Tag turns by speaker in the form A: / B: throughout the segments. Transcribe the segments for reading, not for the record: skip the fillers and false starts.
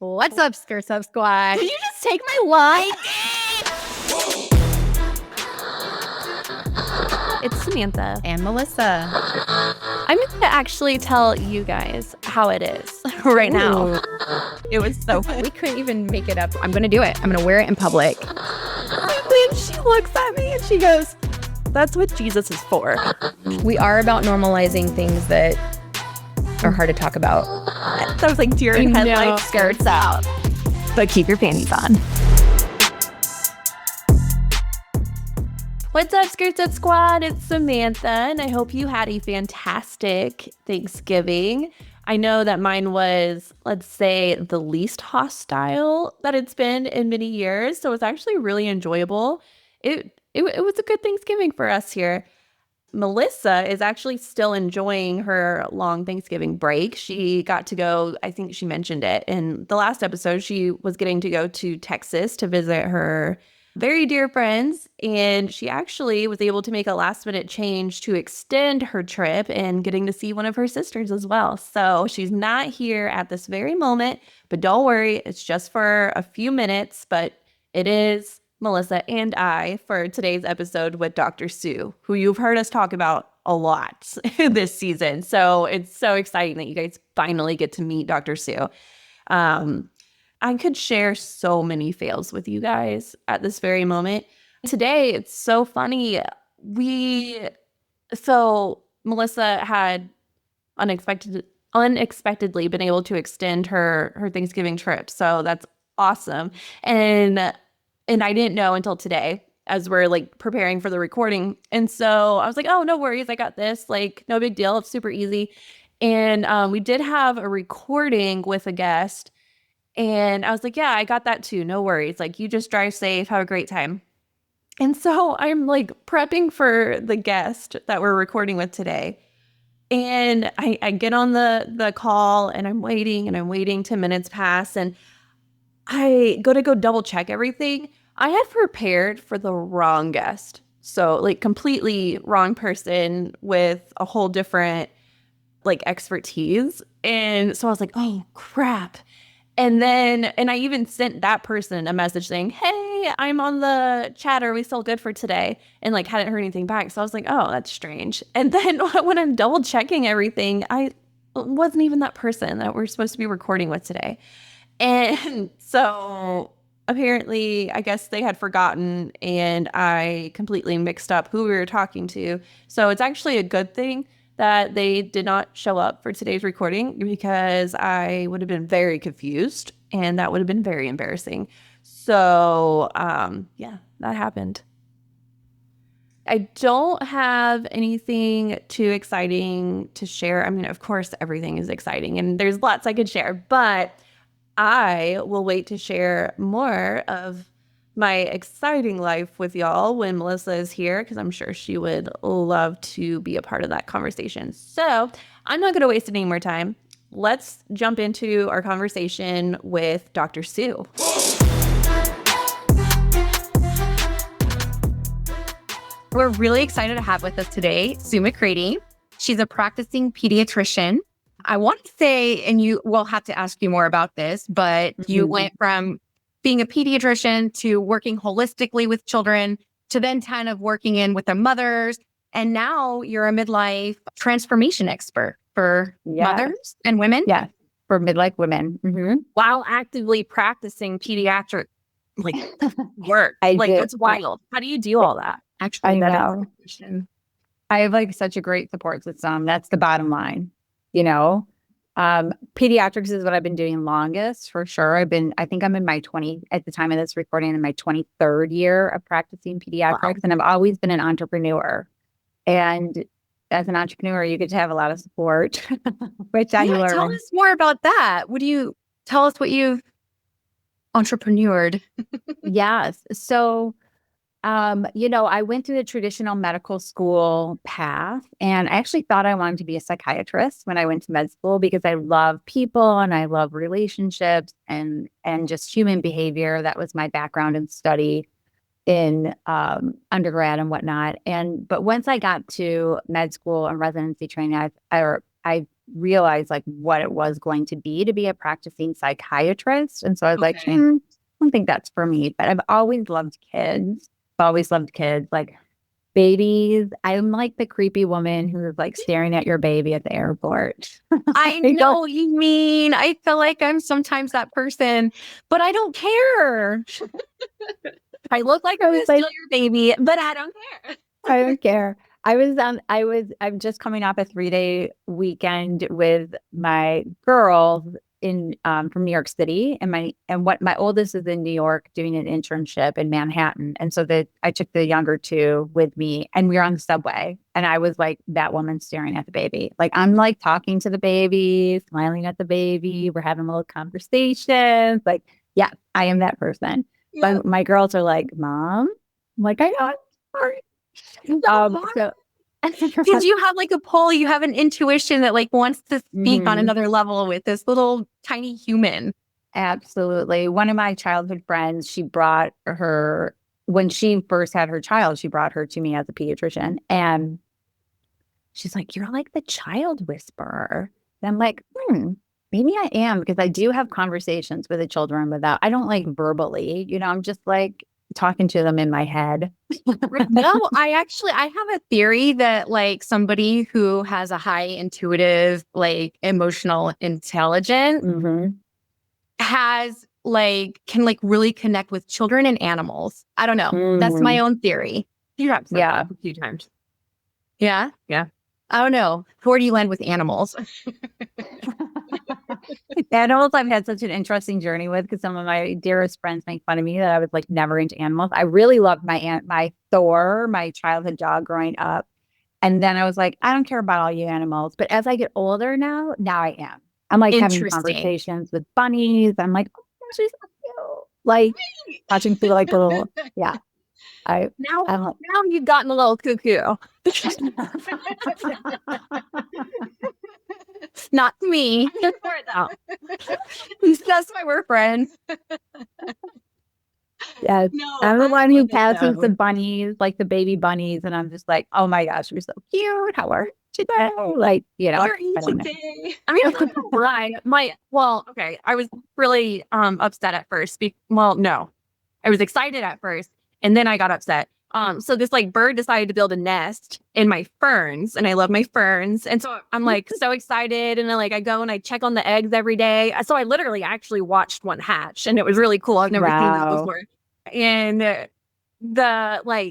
A: What's up, Skirt Sub Squad?
B: Did you just take my line?
A: It's Samantha.
B: And Melissa.
A: I'm going to actually tell you guys how it is right now.
B: It was so fun.
A: We couldn't even make it up. I'm going to do it. I'm going to wear it in public. And she looks at me and she goes, that's what Jesus is for. We are about normalizing things that are hard to talk about.
B: So I was like deer in headlights, skirts out.
A: But keep your panties on. What's up, Skirts Up Squad? It's Samantha, and I hope you had a fantastic Thanksgiving. I know that mine was, let's say, the least hostile that it's been in many years, so it's actually really enjoyable. It was a good Thanksgiving for us here. Melissa is actually still enjoying her long Thanksgiving break. She got to go, I think she mentioned it in the last episode, she was getting to go to Texas to visit her very dear friends, and she actually was able to make a last minute change to extend her trip and getting to see one of her sisters as well. So she's not here at this very moment, but don't worry, it's just for a few minutes, but it is Melissa and I for today's episode with Dr. Sue, who you've heard us talk about a lot this season. So it's so exciting that you guys finally get to meet Dr. Sue. I could share so many fails with you guys at this very moment. Today, it's so funny. So Melissa had unexpectedly been able to extend her Thanksgiving trip. So that's awesome. And I didn't know until today as we're like preparing for the recording. And so I was like, oh, no worries. I got this. Like, no big deal. It's super easy. And we did have a recording with a guest. And I was like, yeah, I got that too. No worries. Like, you just drive safe. Have a great time. And so I'm like prepping for the guest that we're recording with today. And I get on the call and I'm waiting 10 minutes pass. And I go to double check everything. I had prepared for the wrong guest. So like completely wrong person with a whole different like expertise. And so I was like, oh crap. And I even sent that person a message saying, hey, I'm on the chat. Are we still good for today? And like hadn't heard anything back. So I was like, oh, that's strange. And then when I'm double checking everything, I wasn't even that person that we're supposed to be recording with today. And so apparently, I guess they had forgotten and I completely mixed up who we were talking to. So it's actually a good thing that they did not show up for today's recording because I would have been very confused and that would have been very embarrassing. So yeah, that happened. I don't have anything too exciting to share. I mean, of course, everything is exciting and there's lots I could share, but I will wait to share more of my exciting life with y'all when Melissa is here, because I'm sure she would love to be a part of that conversation. So I'm not going to waste any more time. Let's jump into our conversation with Dr. Sue.
B: We're really excited to have with us today Sue McCready. She's a practicing pediatrician. I want to say, and you will have to ask you more about this, but you went from being a pediatrician to working holistically with children to then kind of working in with their mothers. And now you're a midlife transformation expert for mothers and women.
C: Yeah, for midlife women. Mm-hmm.
B: While actively practicing pediatric work. It's wild. How do you do all that?
C: Actually, I know. I have like such a great support system. That's the bottom line. You know, pediatrics is what I've been doing longest for sure. I think I'm in my at the time of this recording, in my 23rd year of practicing pediatrics. Wow. And I've always been an entrepreneur. And as an entrepreneur, you get to have a lot of support, which I learned.
B: Tell us more about that. Tell us what you've entrepreneured?
C: Yes. So, I went through the traditional medical school path, and I actually thought I wanted to be a psychiatrist when I went to med school because I love people and I love relationships and just human behavior. That was my background and study in undergrad and whatnot. But once I got to med school and residency training, I realize like what it was going to be a practicing psychiatrist. And so I was like, I don't think that's for me, but I've always loved kids. I've always loved kids, like babies. I'm like the creepy woman who's like staring at your baby at the airport.
B: I know what you mean. I feel like I'm sometimes that person, but I don't care. I look like I'm still your baby, but I don't care.
C: I don't care. I'm just coming off a 3-day weekend with my girls in from New York City, and my oldest is in New York doing an internship in Manhattan, and so I took the younger two with me, and we were on the subway, and I was like that woman staring at the baby, like I'm like talking to the baby, smiling at the baby, we're having little conversations, like yeah, I am that person.
B: Yeah.
C: But my girls are like, Mom, I'm like I know, I'm sorry. So
B: Because you have like a pull, you have an intuition that like wants to speak on another level with this little tiny human.
C: Absolutely. One of my childhood friends, she brought her, when she first had her child, she brought her to me as a pediatrician. And she's like, you're like the child whisperer. And I'm like, maybe I am, because I do have conversations with the children I don't like verbally, I'm just like talking to them in my head.
B: No, I have a theory that like somebody who has a high intuitive, like emotional intelligence has like, can like really connect with children and animals. I don't know. That's my own theory.
A: Yeah.
C: Yeah.
A: A few times.
B: Yeah.
A: Yeah.
B: I don't know. Where do you land with animals?
C: Animals I've had such an interesting journey with, because some of my dearest friends make fun of me that I was like never into animals. I really loved my Thor, my childhood dog growing up. And then I was like, I don't care about all you animals. But as I get older now I am. I'm like having conversations with bunnies. I'm like, oh, she's so cute. Like watching through like little, yeah.
B: Now you've gotten a little cuckoo. Not me. That's why we're friends.
C: Yeah,
B: No,
C: I'm the
B: I
C: one who
B: love it,
C: passes
B: though.
C: the bunnies, like the baby bunnies, and I'm just like, oh my gosh, you're so cute. How are you today? Like,
B: How are you
C: I don't know.
B: today?
A: I mean, I'm not gonna lie. Okay. I was really upset at first. No. I was excited at first, and then I got upset. So this like bird decided to build a nest in my ferns, and I love my ferns. And so I'm like so excited, and then like I go and I check on the eggs every day. So I literally actually watched one hatch, and it was really cool. I've never seen that before. And the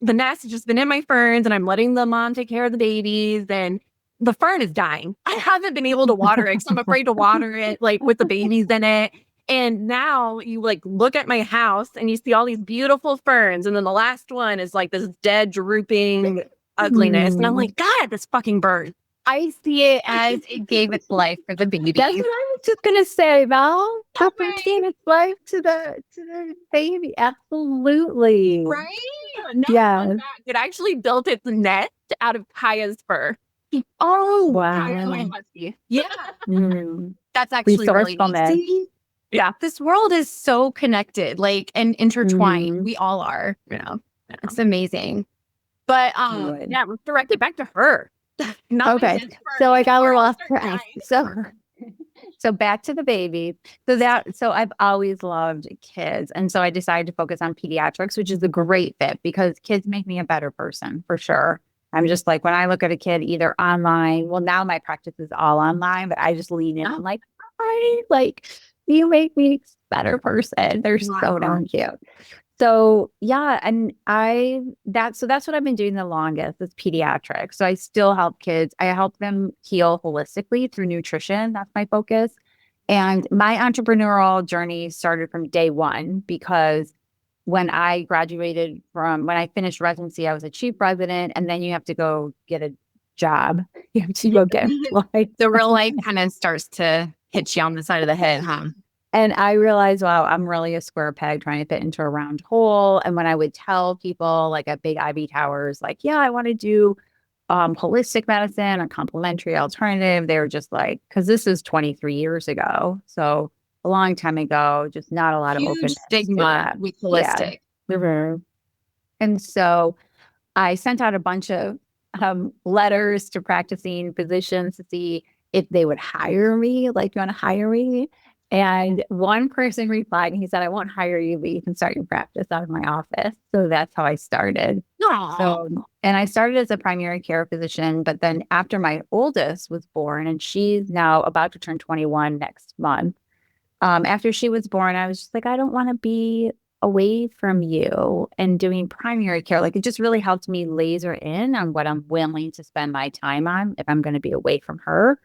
A: nest has just been in my ferns, and I'm letting the mom take care of the babies, and the fern is dying. I haven't been able to water it because I'm afraid to water it like with the babies in it. And now you like look at my house and you see all these beautiful ferns. And then the last one is like this dead, drooping ugliness. And I'm like, God, this fucking bird.
B: I see it as it gave its life for the baby.
C: That's what I was just gonna say, Val. The bird gave its life to the baby. Absolutely.
B: Right?
A: No,
C: Yeah.
A: it actually built its nest out of Kaya's fur.
B: Oh,
C: Wow.
B: yeah.
C: Mm.
B: That's actually really
C: Resourcefulness.
B: neat.
A: Yeah.
B: This world is so connected, like, and intertwined.
C: Mhm.
B: We all are.
A: Yeah.
B: It's amazing. But
C: Good.
A: Yeah, direct it back to her.
C: Okay. So I got a little off track. So back to the baby. So I've always loved kids. And so I decided to focus on pediatrics, which is a great fit because kids make me a better person for sure. I'm just like, when I look at a kid either online, well, now my practice is all online, but I just lean in. I'm like, hi, like, you make me a better person. They're so damn cute. So yeah, and that's what I've been doing the longest is pediatrics. So I still help kids. I help them heal holistically through nutrition. That's my focus. And my entrepreneurial journey started from day one because when I finished residency, I was a chief resident, and then you have to go get a job. You have to go get employed.
B: the real life kind of starts to hit you on the side of the head, huh?
C: And I realized, wow, I'm really a square peg trying to fit into a round hole. And when I would tell people like at Big Ivy Towers, like, yeah, I want to do holistic medicine or complementary alternative, they were just like, because this is 23 years ago. So a long time ago, just not a lot of openness.
B: Stigma with holistic.
C: Yeah. And so I sent out a bunch of letters to practicing physicians to see if they would hire me, like, you want to hire me? And one person replied and he said, I won't hire you, but you can start your practice out of my office. So that's how I started. So, and I started as a primary care physician, but then after my oldest was born, and she's now about to turn 21 next month, after she was born, I was just like, I don't want to be away from you and doing primary care. Like, it just really helped me laser in on what I'm willing to spend my time on if I'm going to be away from her.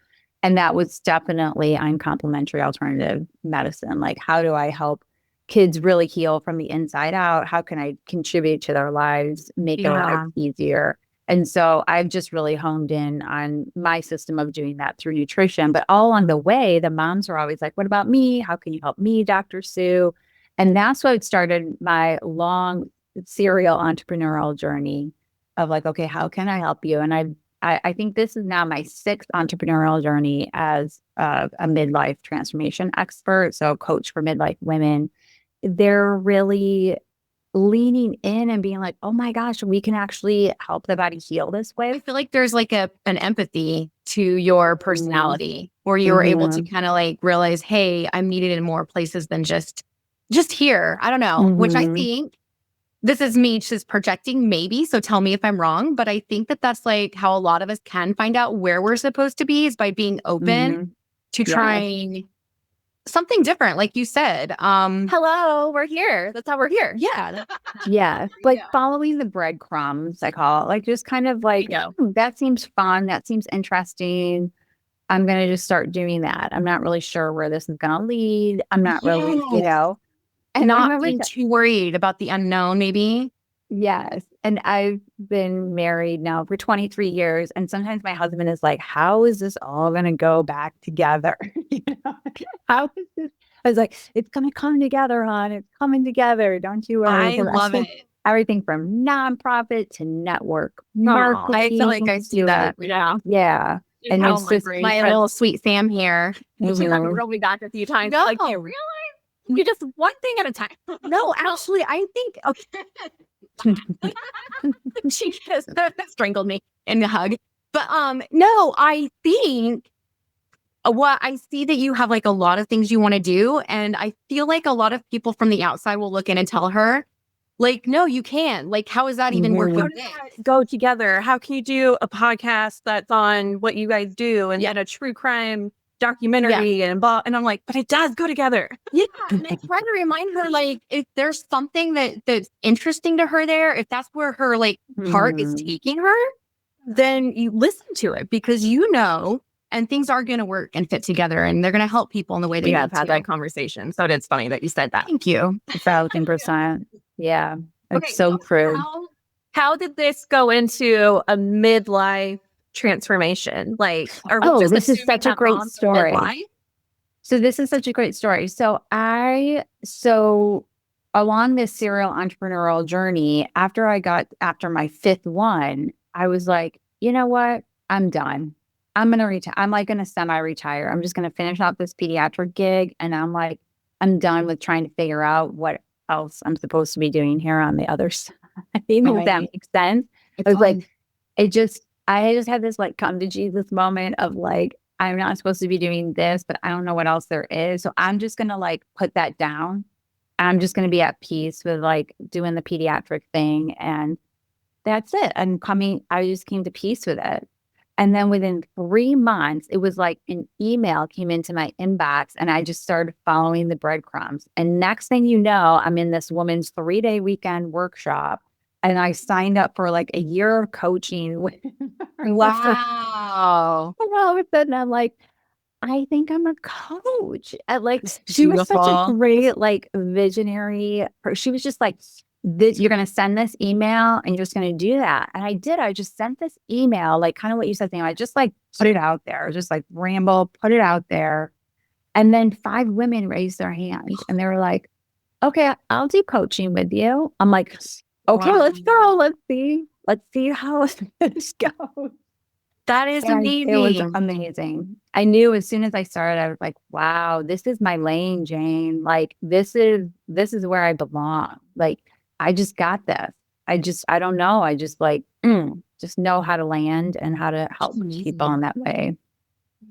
C: And that was definitely on complementary alternative medicine. Like, how do I help kids really heal from the inside out? How can I contribute to their lives, make their lives easier? And so I've just really honed in on my system of doing that through nutrition. But all along the way, the moms are always like, what about me? How can you help me, Dr. Sue? And that's what started my long serial entrepreneurial journey of like, okay, how can I help you? And I think this is now my 6th entrepreneurial journey as a midlife transformation expert. So coach for midlife women. They're really leaning in and being like, oh my gosh, we can actually help the body heal this way.
B: I feel like there's like an empathy to your personality where you were able to kind of like realize, hey, I'm needed in more places than just here. I don't know, which I think this is me just projecting maybe. So tell me if I'm wrong, but I think that that's like how a lot of us can find out where we're supposed to be is by being open to trying something different. Like you said, hello, we're here. That's how we're here. Yeah.
C: Yeah. Like following the breadcrumbs, I call it, like just kind of like, that seems fun. That seems interesting. I'm going to just start doing that. I'm not really sure where this is going to lead. I'm not really,
B: and not being too worried about the unknown, maybe.
C: Yes. And I've been married now for 23 years. And sometimes my husband is like, how is this all going to go back together? How is this? I was like, it's going to come together, hon. It's coming together. Don't you worry.
B: I love it.
C: Everything from nonprofit to network marketing.
B: I feel like I see that. Yeah.
C: Yeah. And it's just
B: my little sweet Sam here.
A: We've really got a few times.
B: No.
A: Like, you realize you just one thing at a time.
B: No, actually, I think she just strangled me in the hug. But no, I think what I see that you have like a lot of things you want to do, and I feel like a lot of people from the outside will look in and tell her, like, no, you can. Like, how is that even working?
A: How does that go together? How can you do a podcast that's on what you guys do and then a true crime documentary and I'm like, but it does go together.
B: Yeah. And I try to remind her, like, if there's something that's interesting to her there, if that's where her like heart is taking her, then you listen to it because and things are going to work and fit together and they're going to help people in the way that
A: we have had that conversation. So it's funny that you said that.
B: Thank you.
C: 1,000%. Yeah. It's so true.
A: How did this go into a midlife transformation? Like,
C: this is such a great story. So this is such a great story. So along this serial entrepreneurial journey, after my 5th one, I was like, you know what? I'm done. I'm going to retire. I'm like going to semi-retire. I'm just going to finish out this pediatric gig. And I'm like, I'm done with trying to figure out what else I'm supposed to be doing here on the other side. If that makes sense. I was like, I just had this like come to Jesus moment of like, I'm not supposed to be doing this, but I don't know what else there is. So I'm just going to like put that down. I'm just going to be at peace with like doing the pediatric thing. And that's it. I just came to peace with it. And then within 3 months, it was like an email came into my inbox and I just started following the breadcrumbs. And next thing you know, I'm in this woman's 3-day weekend workshop. And I signed up for like a year of coaching.
B: Wow.
C: And all of a sudden I'm like, I think I'm a coach. And like, she was such a great, like visionary. She was just like, you're going to send this email and you're just going to do that. And I did. I just sent this email, like kind of what you said, I just like put it out there, just like ramble, put it out there. And then 5 women raised their hands and they were like, okay, I'll do coaching with you. I'm like, okay, let's go. Let's see how this goes.
B: That is amazing.
C: It was amazing. I knew as soon as I started, I was like, wow, this is my lane, Jane. Like, this is where I belong. Like, I just got this. I don't know. I just like, just know how to land and how to help people in that way.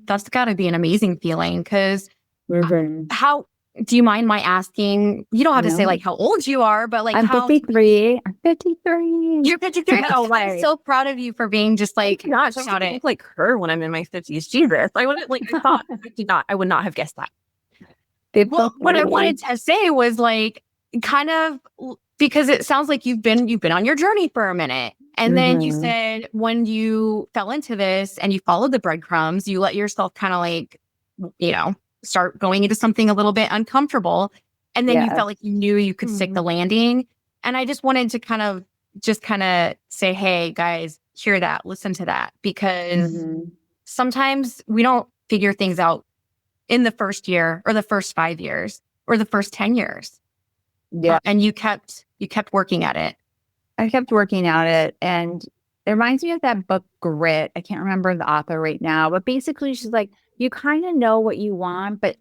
B: that's got to be an amazing feeling. Because
C: Mhm.
B: how do you mind my asking? You don't have to say
C: No.
B: like how old you are, but like
C: I'm
B: how
C: 53. I'm 53.
B: you're 53.
A: No
B: I'm
A: way.
B: so proud of you for being just like,
A: Gosh, I
B: about
A: would
B: it.
A: look like her when I'm in my 50s. Jesus. I wouldn't like I would not have guessed that.
B: Well, what I wanted to say was like kind of because it sounds like you've been on your journey for a minute. And then you
C: Mhm.
B: said when you fell into this and you followed the breadcrumbs, you let yourself kind of like, start going into something a little bit uncomfortable. And then you
C: Yeah.
B: felt like you knew you could stick the landing. And I just wanted to kind of say, hey, guys, hear that, listen to that, because
C: Mhm.
B: sometimes we don't figure things out in the first year or the first 5 years or the first 10 years.
C: Yeah.
B: And you kept working at it.
C: I kept working at it, and it reminds me of that book Grit. I can't remember the author right now, but basically she's like, you kind of know what you want, but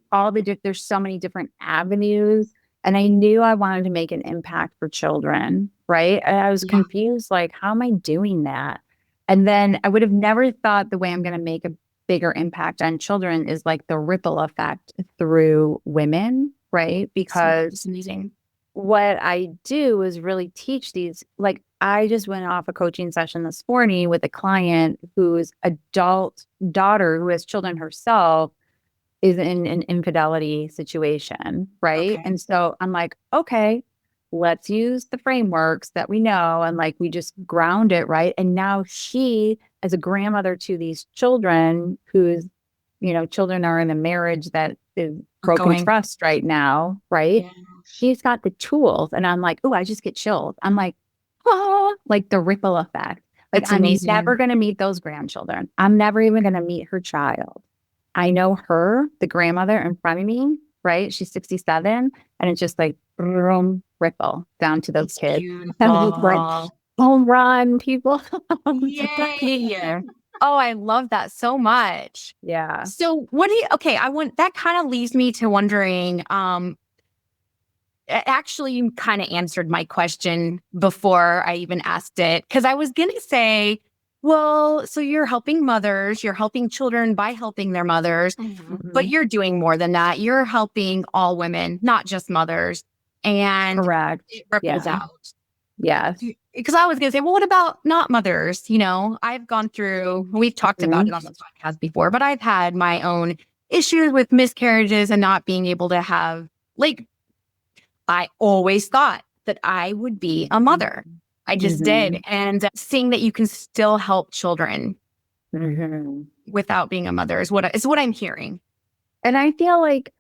C: there's so many different avenues. And I knew I wanted to make an impact for children, right? And I was
B: Yeah.
C: confused, like, how am I doing that? And then I would have never thought the way I'm going to make a bigger impact on children is like the ripple effect through women, right? Because
B: It's amazing.
C: what I do is really teach these. Like, I just went off a coaching session this morning with a client whose adult daughter, who has children herself, is in an infidelity situation. Right.
B: Okay.
C: And so I'm like, okay, let's use the frameworks that we know and like we just ground it. Right. And now she, as a grandmother to these children, whose, children are in a marriage that is broken
B: Going.
C: trust right now. Right.
B: Yeah.
C: She's got the tools. And I'm like, oh, I just get chilled. I'm like, oh, like the ripple effect. Like,
B: It's
C: I'm
B: amazing.
C: never going to meet those grandchildren. I'm never even going to meet her child. I know her, the grandmother in front of me, right? She's 67. And it's just like, boom, ripple down to those
B: It's
C: kids.
B: beautiful.
C: I'm just like, home run, people.
B: Yay. Oh, I love that so much.
C: Yeah.
B: So that kind of leads me to wondering, actually, you kind of answered my question before I even asked it. Cause I was going to say, well, so you're helping mothers, you're helping children by helping their mothers, but you're doing more than that. You're helping all women, not just mothers. And
C: Correct.
B: it ripples
C: Yeah.
B: out.
C: Yes.
B: Because I was going to say, well, what about not mothers? I've gone through, we've talked about it on the podcast before, but I've had my own issues with miscarriages and not being able to have, like, I always thought that I would be a mother. I just did. And seeing that you can still help children without being a mother is what I'm hearing.
C: And I feel like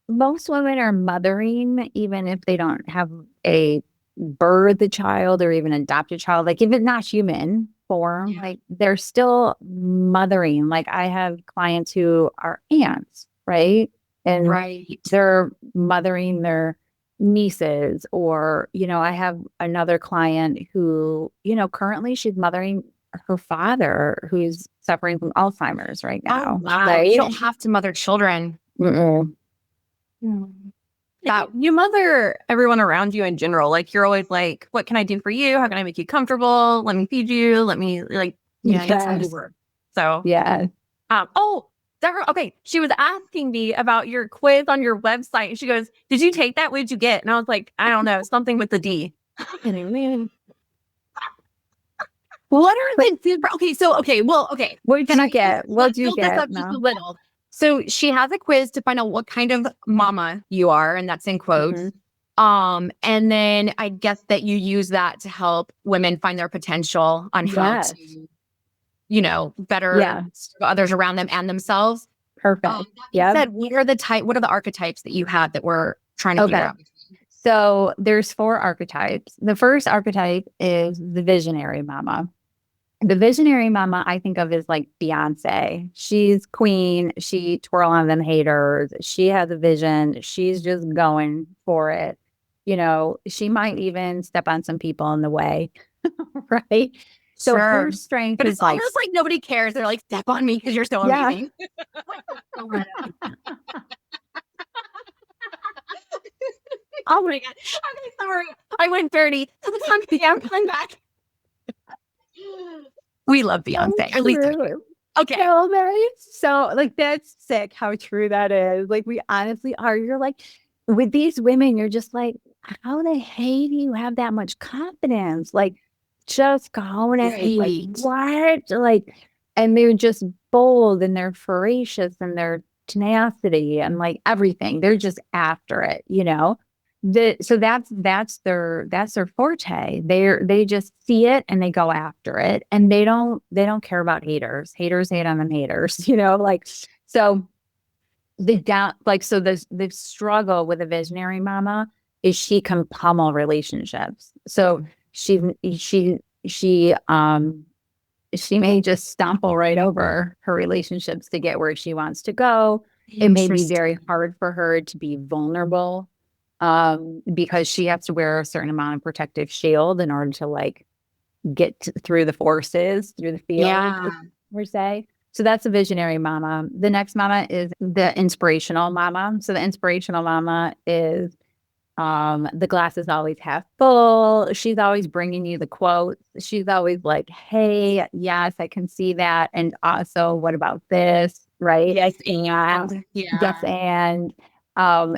C: most women are mothering, even if they don't have a birth a child or even adopt a child. Like, if it's not human form, like, they're still mothering. Like, I have clients who are aunts, right? And they're mothering their nieces, or, I have another client who, currently she's mothering her father, who's suffering from Alzheimer's right now.
B: Oh, wow.
C: Right?
B: You don't have to mother children.
A: That you mother everyone around you in general. Like, you're always like, what can I do for you? How can I make you comfortable? Let me feed you. Let me that's how you work. So
C: yeah.
A: Okay. She was asking me about your quiz on your website. And she goes, did you take that? What did you get? And I was like, I don't know. Something with the D. What are the okay.
C: What did you get? What did you
B: build this
C: get?
B: up just a little. So she has a quiz to find out what kind of mama you are, and that's in quotes. And then I guess that you use that to help women find their potential on how to, better others around them and themselves.
C: Perfect.
B: Said, what are the archetypes that you have that we're trying to figure out?
C: So there's 4 archetypes. The first archetype is the visionary mama. The visionary mama I think of as like Beyonce. She's queen. She twirl on them haters. She has a vision. She's just going for it. She might even step on some people in the way. Right? So her strength
B: but
C: is
B: it's almost like nobody cares. They're like, step on me because you're so amazing. Oh my God. Okay, sorry. I went dirty. I'm coming back. We love Beyonce. At least Okay.
C: So like that's sick how true that is. Like we honestly are. You're like with these women, you're just like, how the hell do you have that much confidence? Like just going at it, like what? Like, and they're just bold and they're voracious and they're tenacity and like everything. They're just after it, you know? So that's their forte. They just see it and they go after it and they don't care about haters. Haters hate on them haters, you know, like so the struggle with a visionary mama is she can pummel relationships. So she she she um she may just stumble right over her relationships to get where she wants to go. It may be very hard for her to be vulnerable because she has to wear a certain amount of protective shield in order to like through the forces, through the field, per se. So that's a visionary mama. The next mama is the inspirational mama. So the inspirational mama is the glass is always half full. She's always bringing you the quotes. She's always like, hey, yes, I can see that. And also, what about this? Right?
B: Yes, and
C: Yes, and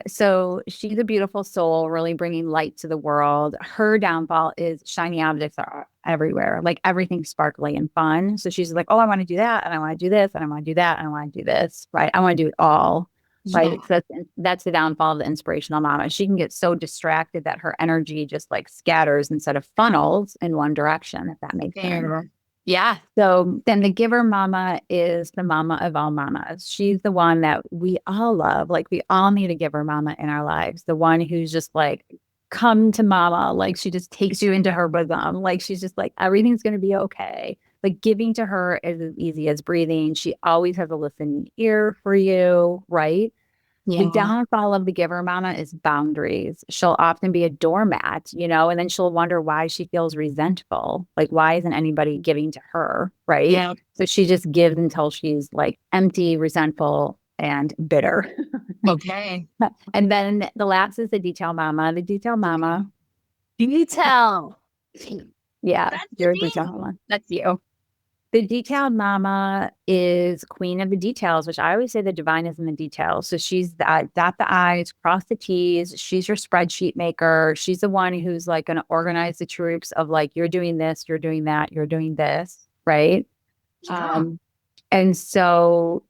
C: so she's a beautiful soul, really bringing light to the world. Her downfall is shiny objects are everywhere, like everything's sparkly and fun. So she's like, oh, I want to do that, and I want to do this, and I want to do that, and I want to do this. Right? I want to do it all. Right. So that's the downfall of the inspirational mama. She can get so distracted that her energy just like scatters instead of funnels in one direction, if that makes sense.
B: Yeah.
C: So then the giver mama is the mama of all mamas. She's the one that we all love. Like we all need a giver mama in our lives. The one who's just like, come to mama. Like she just takes you into her bosom. Like she's just like, everything's going to be okay. Like giving to her is as easy as breathing. She always has a listening ear for you, right? The downfall of the giver mama is boundaries. She'll often be a doormat, you know, and then she'll wonder why she feels resentful. Like, why isn't anybody giving to her? Right.
B: Yeah.
C: So she just gives until she's like empty, resentful, and bitter.
B: Okay.
C: And then the last is the detail mama. The detail mama.
B: Detail.
C: Yeah.
B: That's
C: You're a
B: me.
C: detail mama. That's you. The detailed mama is queen of the details, which I always say the divine is in the details. So she's dot the I's, cross the T's. She's your spreadsheet maker. She's the one who's like going to organize the troops of like, you're doing this, you're doing that, you're doing this. Right.
B: Yeah.
C: And so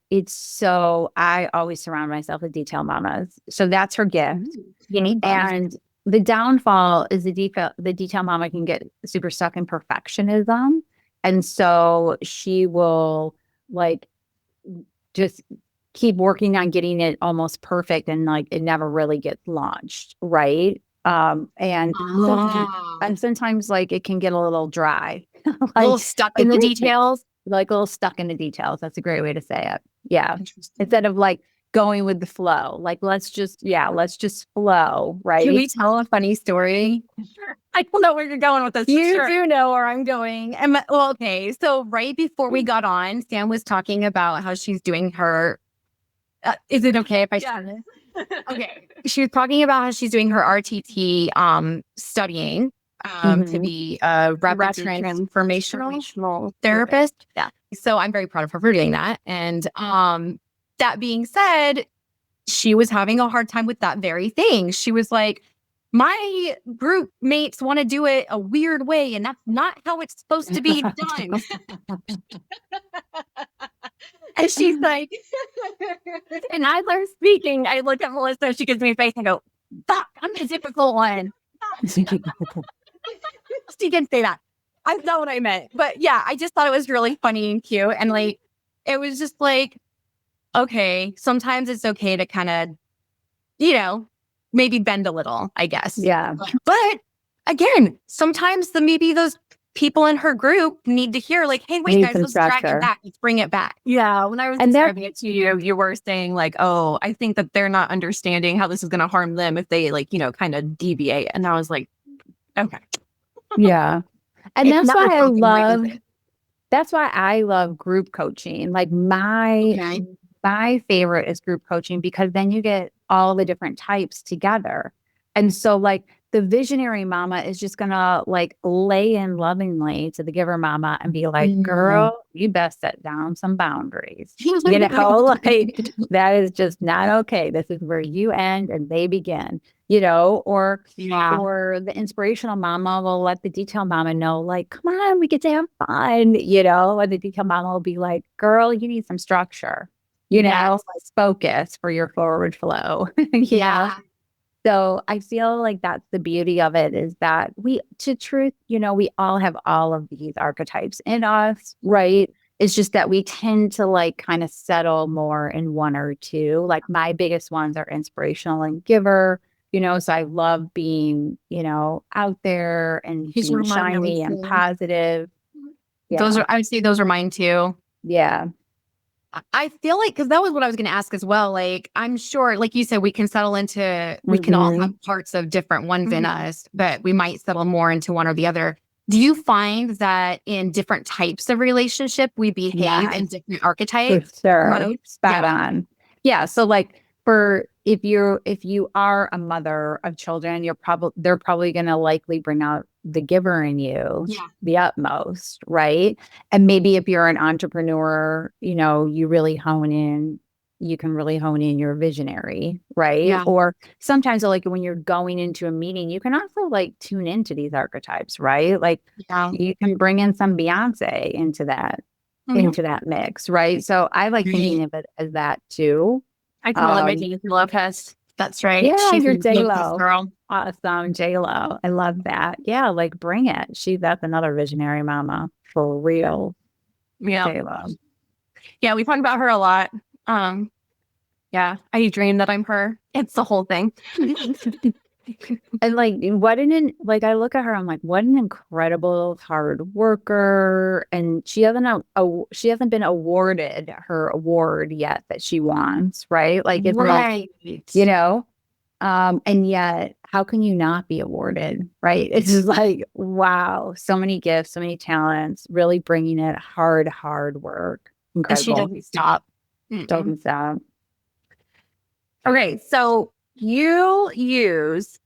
C: I always surround myself with detail mamas. So that's her gift.
B: You need
C: And the downfall is the detail mama can get super stuck in perfectionism. And so she will like just keep working on getting it almost perfect and like it never really gets launched. Right. And sometimes like it can get a little dry. Like,
B: a little stuck in the details.
C: Like a little stuck in the details. That's a great way to say it. Yeah. Instead of like going with the flow. Like let's just flow. Right.
B: Can we tell a funny story? Sure. I don't know where you're going with this. You do know where I'm going. Well, okay. So right before we got on, Sam was talking about how she's doing her. Is it okay if I start this? Okay. She was talking about how she's doing her RTT studying to be a rapid transformational therapist. Yeah. So I'm very proud of her for doing that. And that being said, she was having a hard time with that very thing. She was like, my group mates want to do it a weird way, and that's not how it's supposed to be done. And she's like, and I learned speaking. I look at Melissa, she gives me a face and go, fuck, I'm the difficult one. She didn't say that. I know what I meant. But yeah, I just thought it was really funny and cute. And like, it was just like, okay, sometimes it's okay to kind of, you know, maybe bend a little, I guess.
C: Yeah.
B: But again, sometimes maybe those people in her group need to hear like, hey, wait, guys, let's drag it back. Let's bring it back.
A: Yeah. When I was describing it to you, you were saying like, oh, I think that they're not understanding how this is going to harm them if they like, you know, kind of deviate. And I was like, okay.
C: Yeah. And that's why I love group coaching. Like my favorite is group coaching because then you get all the different types together. And so like the visionary mama is just gonna like lay in lovingly to the giver mama and be like, girl, you best set down some boundaries. You know, like that is just not okay. This is where you end and they begin, you know, or the inspirational mama will let the detail mama know, like, come on, we get to have fun, you know, and the detail mama will be like, girl, you need some structure, you know, let's focus for your forward flow. you know? So I feel like that's the beauty of it, is that to truth, you know, we all have all of these archetypes in us, right? It's just that we tend to like kind of settle more in one or two. Like my biggest ones are inspirational and giver, you know, so I love being, you know, out there and being shiny and positive. Yeah.
B: I would say those are mine too.
C: Yeah.
B: I feel like, because that was what I was going to ask as well. Like, I'm sure, like you said, we can settle into, we can all have parts of different ones in us, but we might settle more into one or the other. Do you find that in different types of relationship, we behave in different archetypes?
C: For sure. Spot on. Yeah. So like if you are a mother of children, they're probably going to likely bring out the giver in you, the utmost, right? And maybe if you're an entrepreneur, you know, you can really hone in your visionary, right?
B: Yeah.
C: Or sometimes like when you're going into a meeting, you can also like tune into these archetypes, right? Like you can bring in some Beyonce into that mix, right? So I like thinking of it as that too.
A: I call it my Jennifer Love test.
B: That's right.
C: Yeah,
B: she's
C: your J-Lo
B: girl.
C: Awesome, J-Lo. I love that. Yeah, like bring it. That's another visionary mama for real.
A: Yeah,
C: J-Lo.
A: Yeah, we talk about her a lot. Yeah, I dream that I'm her. It's the whole thing.
C: And like, I look at her, I'm like, what an incredible hard worker. And she hasn't been awarded her award yet that she wants, right? Like, it's like, you know, and yet how can you not be awarded, right? It's just like, wow, so many gifts, so many talents, really bringing it hard work. Incredible.
B: And she doesn't stop.
C: Doesn't stop.
A: Okay, so you use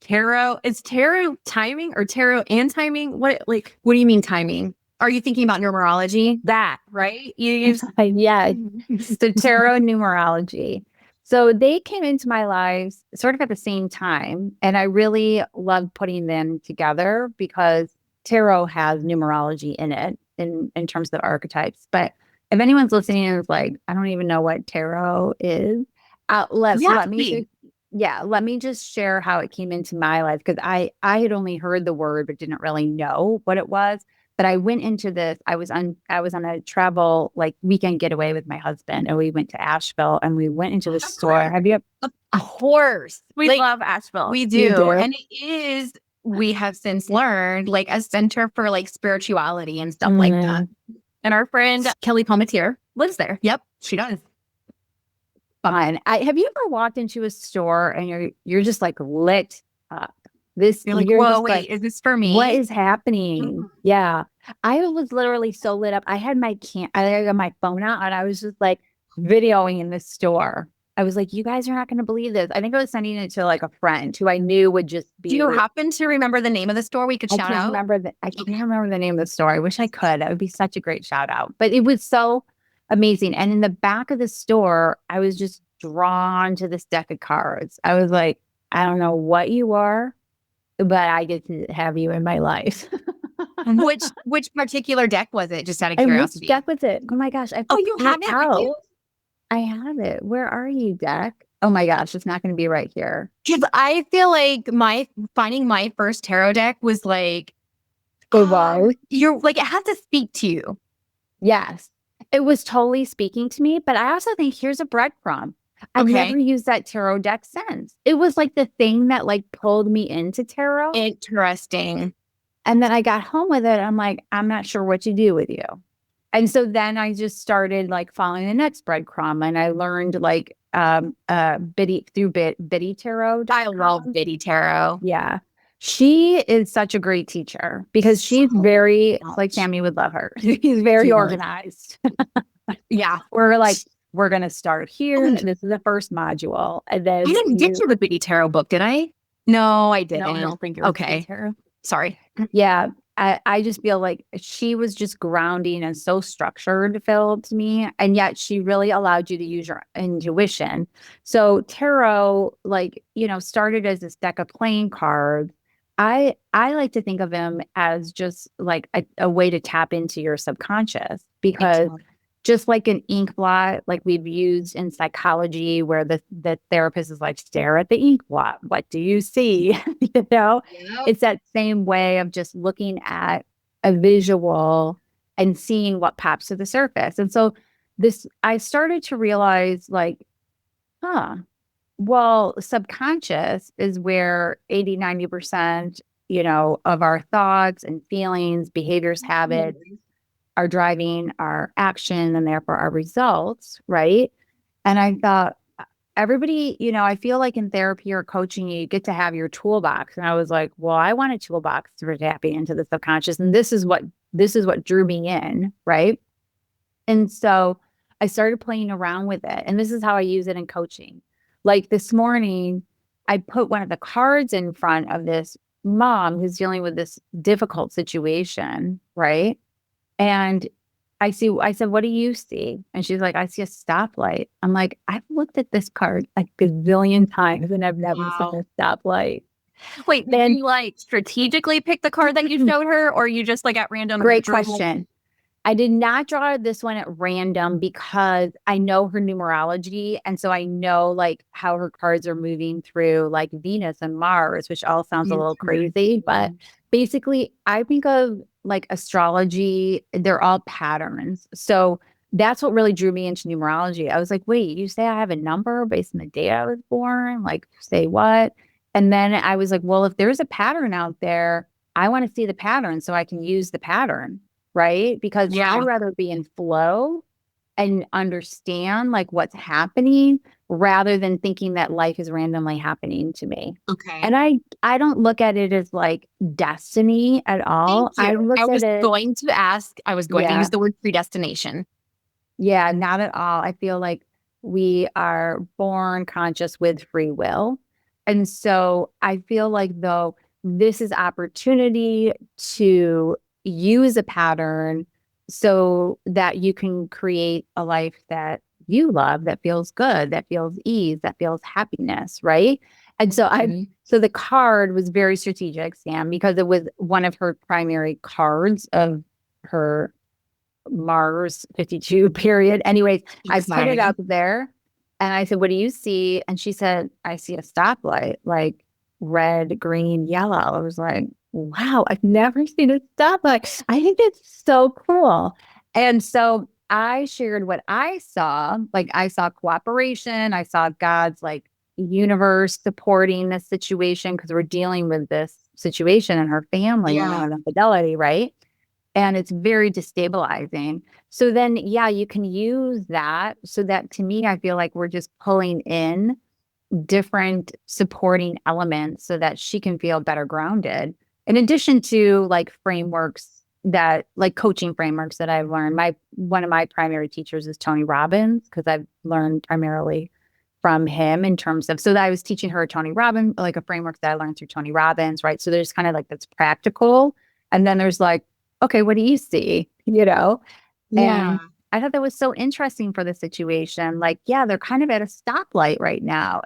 A: tarot. Is tarot timing or tarot and timing? What
B: do you mean timing? Are you thinking about numerology?
A: That, right? You use
C: the tarot numerology. So they came into my lives sort of at the same time. And I really love putting them together because tarot has numerology in it in terms of archetypes. But if anyone's listening and is like, I don't even know what tarot is, let me just share how it came into my life, because I had only heard the word but didn't really know what it was. But I went into this. I was on a travel like weekend getaway with my husband, and we went to Asheville, and we went into the store. Have you?
B: Of course,
A: we love Asheville.
B: We do, and it is. We have since learned like a center for like spirituality and stuff like that.
A: And our friend
B: Kelly Palmetier lives there.
A: Yep, she does.
C: Fun. Have you ever walked into a store and you're just like lit up?
B: You're like, whoa, wait, is this for me?
C: What is happening? Yeah. I was literally so lit up. I had my phone out and I was just like videoing in the store. I was like, you guys are not going to believe this. I think I was sending it to like a friend who I knew would just be.
B: Do you happen to remember the name of the store we could shout out?
C: I can't remember the name of the store. I wish I could. That would be such a great shout out. But it was so amazing. And in the back of the store, I was just drawn to this deck of cards. I was like, I don't know what you are, but I get to have you in my life.
B: Which particular deck was it? Just out of curiosity.
C: Which deck was it? Oh my gosh.
B: You have it out.
C: I have it. Where are you, deck? Oh my gosh, it's not going to be right here.
B: Because I feel like finding my first tarot deck was like, you're like, it has to speak to you.
C: Yes, it was totally speaking to me. But I also think here's a breadcrumb. I've never used that tarot deck since. It was like the thing that like pulled me into tarot.
B: Interesting.
C: And then I got home with it. I'm like, I'm not sure what to do with you. And so then I just started like following the next breadcrumb, and I learned like Biddy Tarot.
B: I love Biddy Tarot.
C: Yeah. She is such a great teacher because she's very, like Sammy would love her. She's very organized.
B: Yeah.
C: We're going to start here. This is the first module. And then
B: I didn't get you the Biddy Tarot book, did I? No, I
A: No,
B: didn't.
A: I don't think it was
B: Okay.
A: Tara.
B: Sorry.
C: Yeah. I just feel like she was just grounding and so structured, Phil, to me. And yet she really allowed you to use your intuition. So tarot, like, started as this deck of playing cards. I like to think of them as just like a way to tap into your subconscious, because just like an ink blot, like we've used in psychology, where the therapist is like, stare at the ink blot. What do you see?
B: Yep.
C: It's that same way of just looking at a visual and seeing what pops to the surface. And so I started to realize, like, huh, well, subconscious is where 80, 90%, of our thoughts and feelings, behaviors, habits are driving our action and therefore our results, right? And I thought, everybody, I feel like in therapy or coaching, you get to have your toolbox. And I was like, well, I want a toolbox for tapping into the subconscious. And this is what drew me in, right? And so I started playing around with it. And this is how I use it in coaching. Like this morning, I put one of the cards in front of this mom who's dealing with this difficult situation, right? And I said, what do you see? And she's like, I see a stoplight. I'm like, I've looked at this card a gazillion times and I've never seen a stoplight.
A: Wait, did you like strategically pick the card that you showed her, or you just like at random?
C: Great question. I did not draw this one at random because I know her numerology. And so I know like how her cards are moving through like Venus and Mars, which all sounds a little crazy. But basically, I think of like astrology, they're all patterns. So that's what really drew me into numerology. I was like, wait, you say I have a number based on the day I was born? Like, say what? And then I was like, well, if there's a pattern out there, I want to see the pattern so I can use the pattern. Right? Because I'd rather be in flow and understand like what's happening rather than thinking that life is randomly happening to me.
B: Okay.
C: And I don't look at it as like destiny at all.
B: Thank you. I was going to
C: Yeah.
B: use the word predestination.
C: Yeah, not at all. I feel like we are born conscious with free will. And so I feel like though this is opportunity to use a pattern so that you can create a life that you love, that feels good, that feels ease, that feels happiness, right? And so so the card was very strategic, Sam, because it was one of her primary cards of her Mars 52 period. Anyways, I put it up there and I said, what do you see? And she said, I see a stoplight, like red, green, yellow. I was like, wow, I've never seen a stoplight. I think it's so cool. And so I shared what I saw. Like I saw cooperation. I saw God's like universe supporting this situation because we're dealing with this situation in her family, and infidelity, right? And it's very destabilizing. So then, yeah, you can use that. So that to me, I feel like we're just pulling in different supporting elements so that she can feel better grounded. In addition to like frameworks that like coaching frameworks that I've learned. One of my primary teachers is Tony Robbins, because I've learned primarily from him in terms of, so that I was teaching her Tony Robbins, like a framework that I learned through Tony Robbins, right? So there's kind of like that's practical. And then there's like, okay, what do you see? And I thought that was so interesting for the situation. Like, yeah, they're kind of at a stoplight right now.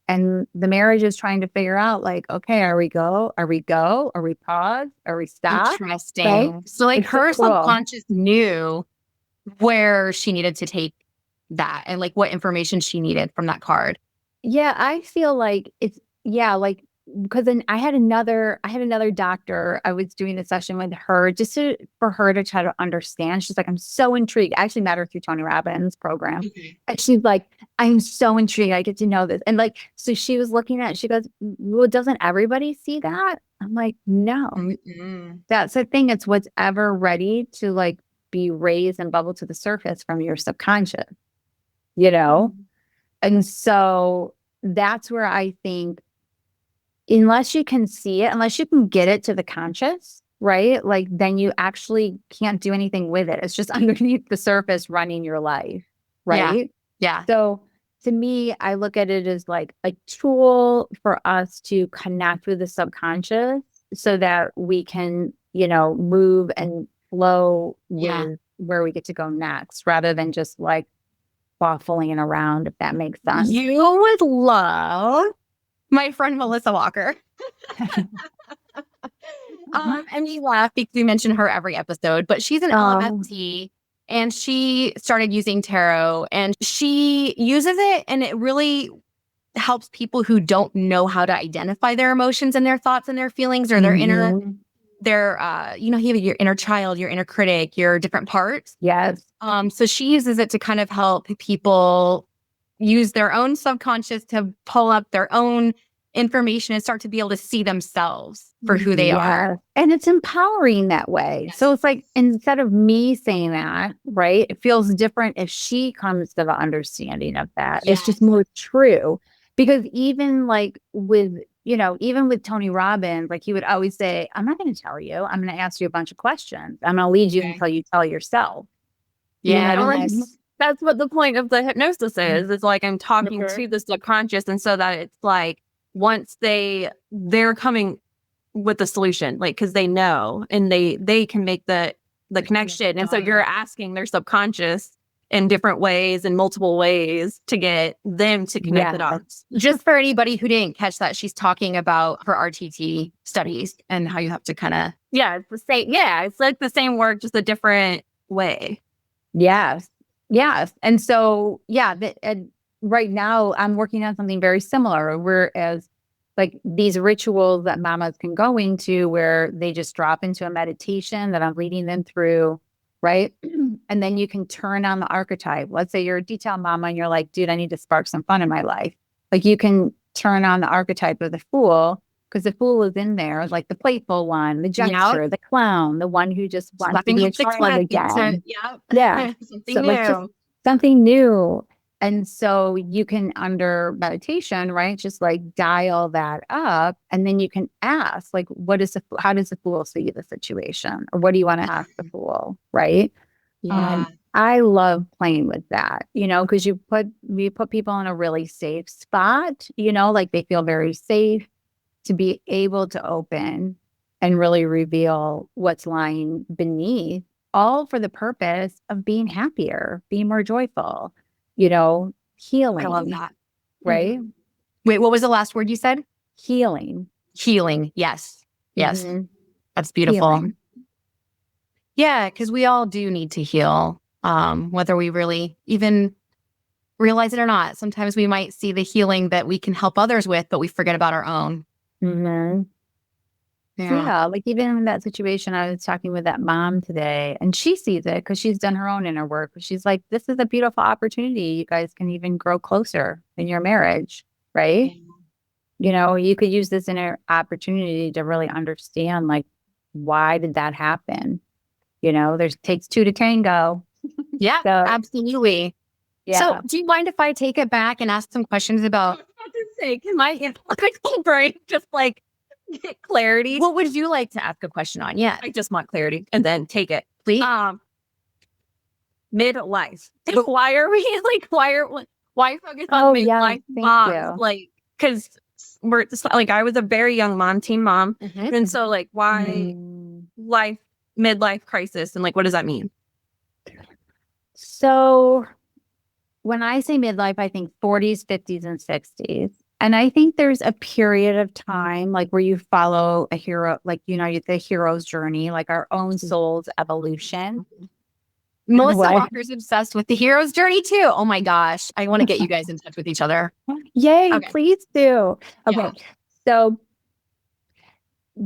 C: And the marriage is trying to figure out like, okay, are we go? Are we pause? Are we stop?
B: Interesting.
C: Right?
B: So like
C: It's
B: her
C: so cool.
B: subconscious knew where she needed to take that and like what information she needed from that card.
C: Yeah, I feel like like because then I had another doctor. I was doing a session with her just for her to try to understand. She's like, I'm so intrigued. I actually met her through Tony Robbins' program. And she's like, I'm so intrigued. I get to know this. And like, so she was looking at it, she goes, well, doesn't everybody see that? I'm like, no. That's the thing. It's what's ever ready to like be raised and bubble to the surface from your subconscious, And so that's where I think, unless you can see it, unless you can get it to the conscious, right? Like then you actually can't do anything with it. It's just underneath the surface running your life, right?
B: Yeah.
C: So to me, I look at it as like a tool for us to connect with the subconscious so that we can, move and flow
B: Yeah.
C: with where we get to go next rather than just like waffling around, if that makes sense.
B: You would love my friend Melissa Walker. And you laugh because we mention her every episode, but she's an LMFT and she started using tarot and she uses it and it really helps people who don't know how to identify their emotions and their thoughts and their feelings or their inner, you have your inner child, your inner critic, your different parts.
C: Yes.
B: So she uses it to kind of help people use their own subconscious to pull up their own information and start to be able to see themselves for who they are.
C: And it's empowering that way.
B: Yes.
C: So it's like, instead of me saying that, right, it feels different if she comes to the understanding of that.
B: Yes.
C: It's just more true. Because even like with, even with Tony Robbins, like he would always say, I'm not going to tell you. I'm going to ask you a bunch of questions. I'm going to lead you until you tell yourself.
A: That's what the point of the hypnosis is. It's like I'm talking to the subconscious, and so that it's like once they're coming with the solution, like because they know and they can make the connection, and so you're asking their subconscious in different ways, in multiple ways, to get them to connect the dots.
B: Just for anybody who didn't catch that, she's talking about her RTT studies and how you have to kind of
A: it's the same. Yeah, it's like the same work, just a different way.
C: Yes. And so, right now I'm working on something very similar, whereas like these rituals that mamas can go into where they just drop into a meditation that I'm leading them through, right? And then you can turn on the archetype. Let's say you're a detail mama and you're like, dude, I need to spark some fun in my life. Like you can turn on the archetype of the fool, because the fool is in there, like the playful one, the jester, the clown, the one who just wants to be a child again.
B: Something new.
C: Like just something new. And so you can, under meditation, right, just like dial that up, and then you can ask, like, how does the fool see the situation, or what do you want to ask the fool, right? And I love playing with that, because you put people in a really safe spot, like they feel very safe to be able to open and really reveal what's lying beneath, all for the purpose of being happier, being more joyful, healing.
B: I love that.
C: Right?
B: Wait, what was the last word you said?
C: Healing.
B: Yes. That's beautiful.
C: Healing.
B: Yeah, because we all do need to heal, whether we really even realize it or not. Sometimes we might see the healing that we can help others with, but we forget about our own.
C: Like even in that situation, I was talking with that mom today, and she sees it because she's done her own inner work. She's like, this is a beautiful opportunity. You guys can even grow closer in your marriage, right? You could use this inner opportunity to really understand, like, why did that happen? Takes two to tango.
B: Yeah, absolutely.
C: Yeah.
B: So do you mind if I take it back and ask some questions about...
A: I was about to say, can my analytical brain just like get clarity?
B: What would you like to ask a question on? Yeah.
A: I just want clarity, and then take it.
B: Please.
A: Midlife. Why are we like, why focus on midlife moms? Like, because we're just, like, I was a very young mom, teen mom. And so like, why midlife crisis? And like, what does that mean?
C: So when I say midlife, I think 40s, 50s, and 60s. And I think there's a period of time like where you follow a hero, like, the hero's journey, like our own soul's evolution.
B: Melissa Walker's obsessed with the hero's journey too. Oh my gosh. I want to get you guys in touch with each other.
C: Yay, please do. Okay.
B: Yeah.
C: So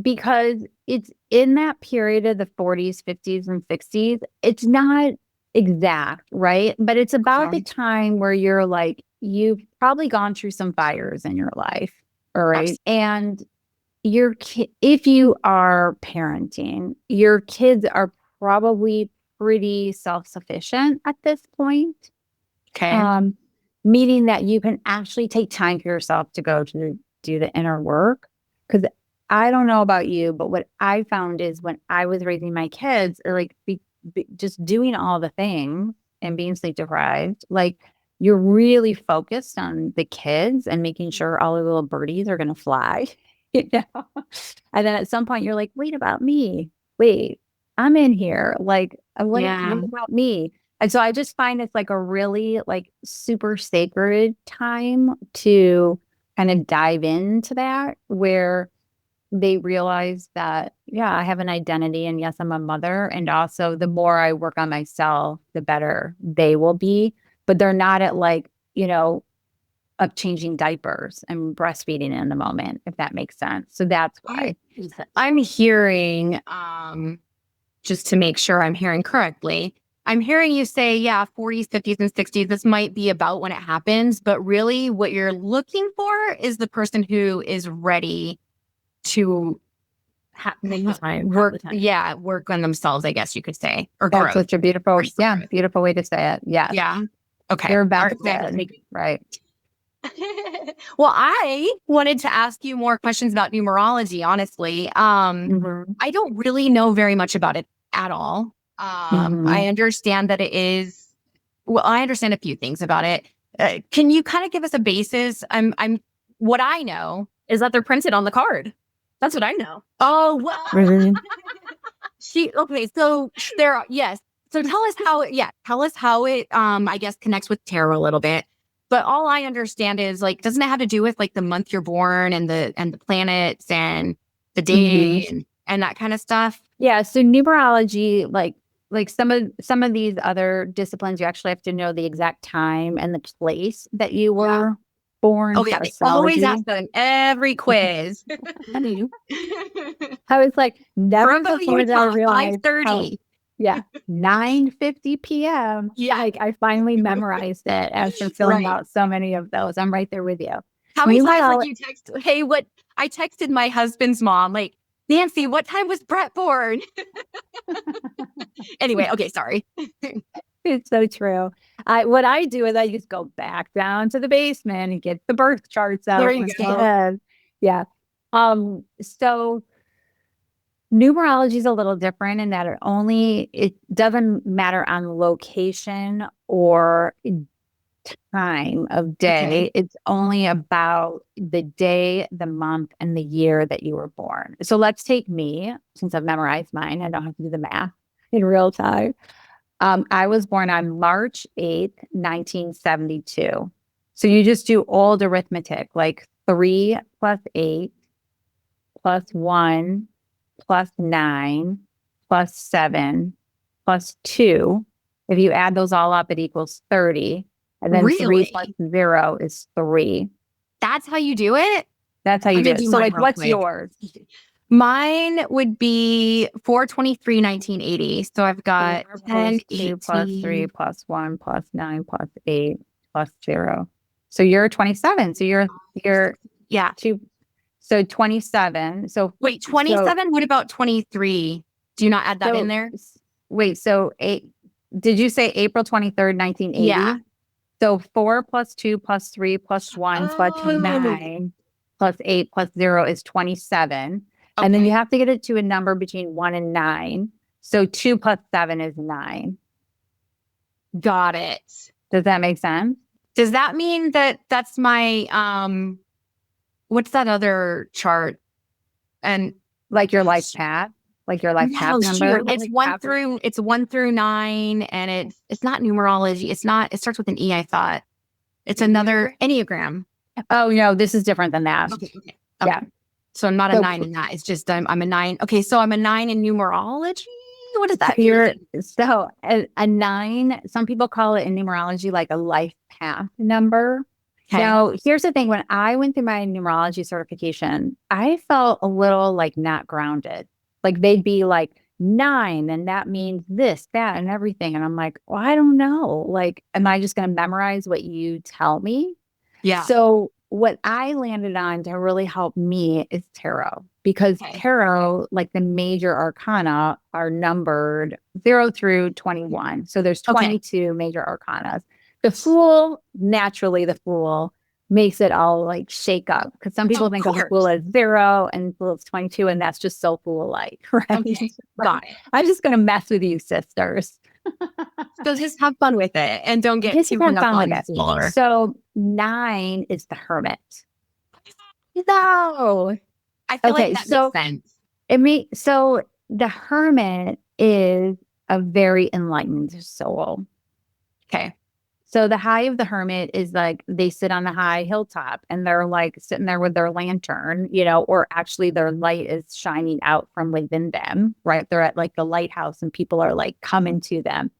C: because it's in that period of the 40s, 50s, and 60s, it's not exact, right? But it's about the time where you're like, you've probably gone through some fires in your life, all right? And if you are parenting, your kids are probably pretty self-sufficient at this point.
B: Okay.
C: Meaning that you can actually take time for yourself to go to do the inner work. Because I don't know about you, but what I found is when I was raising my kids, or like just doing all the things and being sleep deprived, like you're really focused on the kids and making sure all the little birdies are going to fly, you know? And then at some point you're like, wait about me. Wait, I'm in here. Like, what about me? And so I just find it's like a really like super sacred time to kind of dive into that, where they realize that, yeah, I have an identity and yes, I'm a mother. And also the more I work on myself, the better they will be. But they're not at like, you know, of changing diapers and breastfeeding in the moment, if that makes sense. So that's why.
B: I'm hearing, just to make sure I'm hearing correctly, I'm hearing you say, yeah, 40s, 50s, and 60s, this might be about when it happens, but really what you're looking for is the person who is ready to work on themselves, I guess you could say, or
C: That's
B: growth.
C: such a beautiful, beautiful way to say it. Yeah.
B: Yeah. Okay.
C: You're about right.
B: Well, I wanted to ask you more questions about numerology, honestly. I don't really know very much about it at all. I understand that it is, well, I understand a few things about it. Can you kind of give us a basis? What I know
A: Is that they're printed on the card. That's what I know.
B: Oh, well. Okay, so there, yes. So tell us how it, I guess, connects with tarot a little bit. But all I understand is, like, doesn't it have to do with like the month you're born and the planets and the day and that kind of stuff?
C: Yeah. So numerology, like some of these other disciplines, you actually have to know the exact time and the place that you were born.
B: Oh, yeah. They always ask that in every quiz.
C: I was like, never before did I realize
B: 5:30.
C: Yeah, 9:50 p.m.
B: Yeah.
C: Like I finally memorized it after filling out so many of those. I'm right there with you.
B: How many times like you text? Hey, what? I texted my husband's mom, like, Nancy, what time was Brett born? Anyway, okay, sorry.
C: It's so true. What I do is I just go back down to the basement and get the birth charts out.
B: There you go.
C: Yeah. So numerology is a little different in that it doesn't matter on location or time of day.
B: Okay.
C: It's only about the day, the month, and the year that you were born. So let's take me, since I've memorized mine, I don't have to do the math in real time. I was born on March 8th, 1972. So you just do old arithmetic, like 3 plus 8 plus 1 plus 9 plus 7 plus 2. If you add those all up, it equals 30. And then 3 plus 0 is 3.
B: That's how you do it?
C: That's how you do it. So like, what's yours?
B: Mine would be 4/23/1980. So I've got 10,
C: 2 plus 3 plus 1 plus 9 plus 8 plus 0. So you're 27. So you're
B: yeah.
C: 2. So 27. So
B: wait, 27? What about 23? Do you not add that in there?
C: Wait, so did you say April 23rd, 1980?
B: Yeah.
C: So 4 plus 2 plus 3 plus 1 plus 9 plus 8 plus 0 is 27. Okay. And then you have to get it to a number between 1 and 9. So 2 plus 7 is 9.
B: Got it.
C: Does that make sense?
B: Does that mean that that's my, what's that other chart? And
C: like your life path? Like your life path number?
B: It's 1 through 9, and it's not numerology. It starts with an E, I thought. It's another Enneagram.
C: Oh, no, this is different than that.
B: Okay. Yeah. So I'm not a 9 in that. It's just I'm a 9. Okay, so I'm a 9 in numerology. What does that mean?
C: So a 9, some people call it in numerology like a life path number. Okay. Now, here's the thing. When I went through my numerology certification, I felt a little like not grounded. Like they'd be like 9, and that means this, that, and everything. And I'm like, well, I don't know. Like, am I just going to memorize what you tell me?
B: Yeah.
C: So what I landed on to really help me is tarot, because tarot, like the major arcana, are numbered 0 through 21. So there's 22 major arcanas. The Fool, naturally, the Fool makes it all like shake up, because some people think of the Fool as 0 and the Fool is 22, and that's just so Fool-like, right?
B: Okay. Got it.
C: I'm just going to mess with you, sisters.
B: So just have fun with it and don't get
C: Just
B: too
C: have
B: hung up
C: fun
B: on
C: with it.
B: smaller.
C: So 9 is the hermit.
B: No. I feel
C: Okay,
B: like that
C: so
B: makes sense.
C: so the hermit is a very enlightened soul.
B: Okay.
C: So the high of the hermit is like they sit on the high hilltop and they're like sitting there with their lantern, or actually their light is shining out from within them, right? They're at like the lighthouse and people are like coming to them.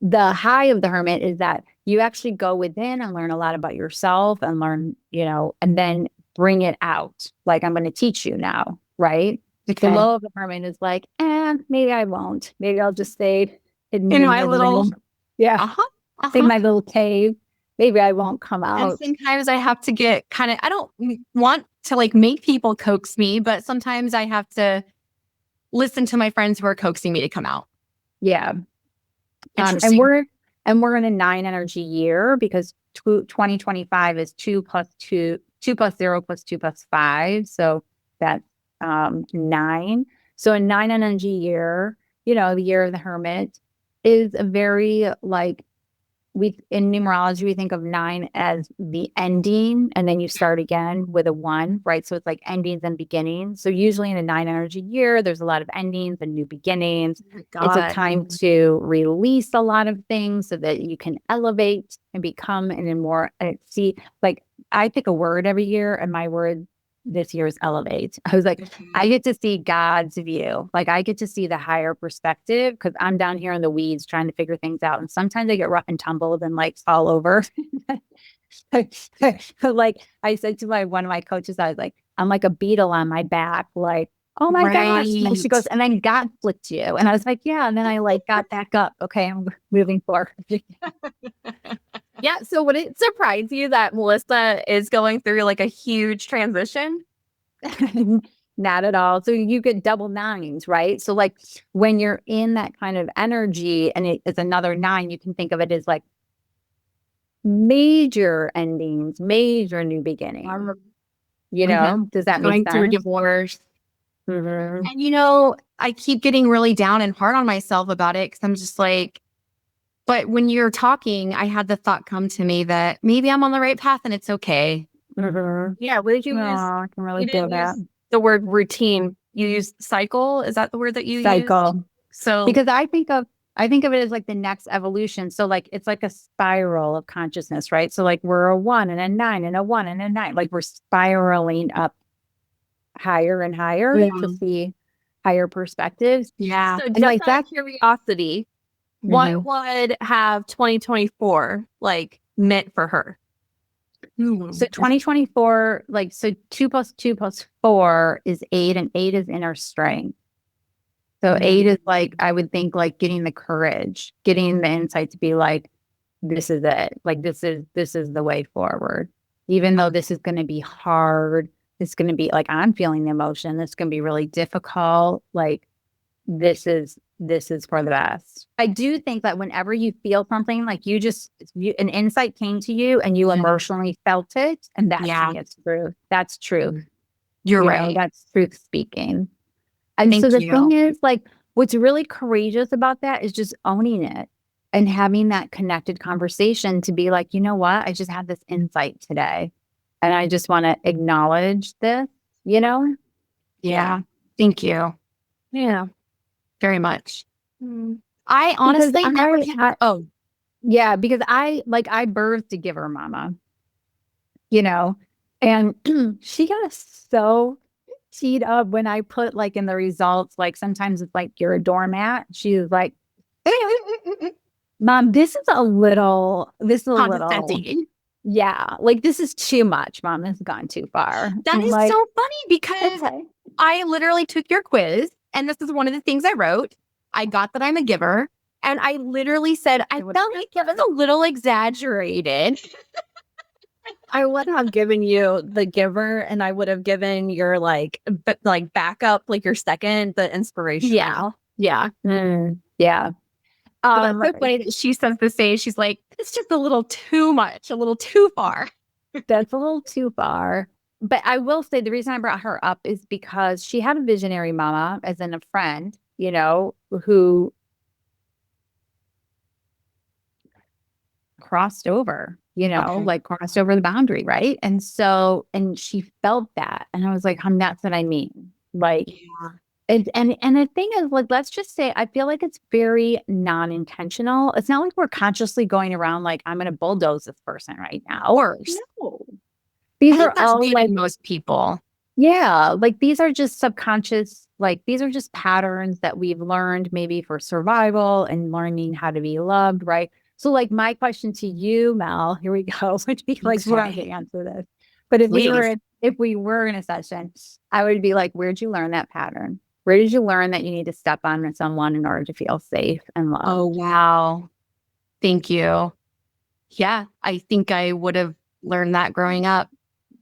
C: The high of the hermit is that you actually go within and learn a lot about yourself and learn, and then bring it out. Like, I'm going to teach you now, right?
B: Okay.
C: The low of the hermit is like, maybe I won't. Maybe I'll just stay in
B: my little,
C: yeah, in my little cave. Maybe I won't come
B: And
C: out.
B: sometimes I have to get I don't want to like make people coax me, but sometimes I have to listen to my friends who are coaxing me to come out.
C: Yeah. And
B: Interesting.
C: we're in a 9 energy year because 2025 is 2 plus 2 plus 0 plus 2 plus 5. So that's 9. So a 9 energy year, the year of the hermit is a very like in numerology, we think of 9 as the ending, and then you start again with a 1, right? So it's like endings and beginnings. So usually in a 9 energy year, there's a lot of endings and new beginnings. It's a time to release a lot of things so that you can elevate and become like I pick a word every year, and my word this year is elevate. I was like, I get to see God's view. Like I get to see the higher perspective because I'm down here in the weeds trying to figure things out. And sometimes I get rough and tumbled and like fall over. Like I said to one of my coaches, I was like, I'm like a beetle on my back. Like, oh my gosh. And she goes, and then God flicked you. And I was like, yeah. And then I like got back up. Okay, I'm moving forward.
A: Yeah. So would it surprise you that Melissa is going through like a huge transition?
C: Not at all. So you get double 9s, right? So like when you're in that kind of energy and it's another 9, you can think of it as like major endings, major new beginnings. Does that
B: Going
C: make
B: through a
C: sense?
B: divorce.
C: Mm-hmm.
B: And I keep getting really down and hard on myself about it because I'm just like, but when you're talking, I had the thought come to me that maybe I'm on the right path and it's okay.
C: Mm-hmm.
A: Yeah. What did you use?
C: I can really
A: You
C: feel
A: didn't
C: that.
A: use the word routine. You used cycle. Is that the word that you used?
C: Cycle.
A: So
C: Because I think of it as like the next evolution. So like it's like a spiral of consciousness, right? So like we're a 1 and a 9 and a 1 and a 9. Like we're spiraling up higher and higher to see higher perspectives.
B: Yeah.
A: So
C: And
A: just
C: like
A: out
C: that
A: of curiosity, what would have 2024 like meant for her?
C: So 2024, like, so 2 plus 2 plus 4 is 8, and 8 is inner strength. So 8 is like, I would think like getting the courage, getting the insight to be like, this is it. Like, this is the way forward. Even though this is going to be hard, it's going to be like, I'm feeling the emotion. It's going to be really difficult. Like, this is for the best. I do think that whenever you feel something, like an insight came to you and you emotionally felt it, and that's truth. That's truth.
B: You're right.
C: That's truth speaking. And so the thing is, like, what's really courageous about that is just owning it and having that connected conversation to be like, you know what? I just had this insight today and I just want to acknowledge this,
B: Yeah. Thank you.
A: Yeah.
B: Very much. I honestly never had. Oh,
C: yeah, because I birthed a giver mama, and she got so teed up when I put like in the results, like sometimes it's like you're a doormat. She was like, Mom, this is a little, yeah, like this is too much, Mom. This has gone too far.
B: That is
C: like,
B: so funny because I literally took your quiz and this is one of the things I wrote. I got that I'm a giver. And I literally said, I felt like it was a little exaggerated.
A: I would have given you the giver, and I would have given your like backup, like your second, the inspiration.
B: Yeah.
C: Yeah. Yeah.
B: That's so funny that she says the same. She's like, it's just a little too much, a little too far.
C: That's a little too far. But I will say the reason I brought her up is because she had a visionary mama, as in a friend, who crossed over, you know,
B: Okay.
C: like crossed over the boundary. Right. And so, and she felt that. And I was like, that's what I mean. Like,
B: Yeah.
C: and the thing is, like, let's just say, I feel like it's very non-intentional. It's not like we're consciously going around like, I'm going to bulldoze this person right now.
B: Of course.
C: No.
B: I
C: These
B: think
C: are
B: that's
C: all like,
B: most people.
C: yeah, like these are just subconscious, like these are just patterns that we've learned maybe for survival and learning how to be loved, right? So like my question to you, Mel, here we go, would be like trying to answer this. But
B: Please.
C: if we were in a session, I would be like, where'd you learn that pattern? Where did you learn that you need to step on someone in order to feel safe and loved?
B: Oh, wow. Thank you. Yeah, I think I would have learned that growing up.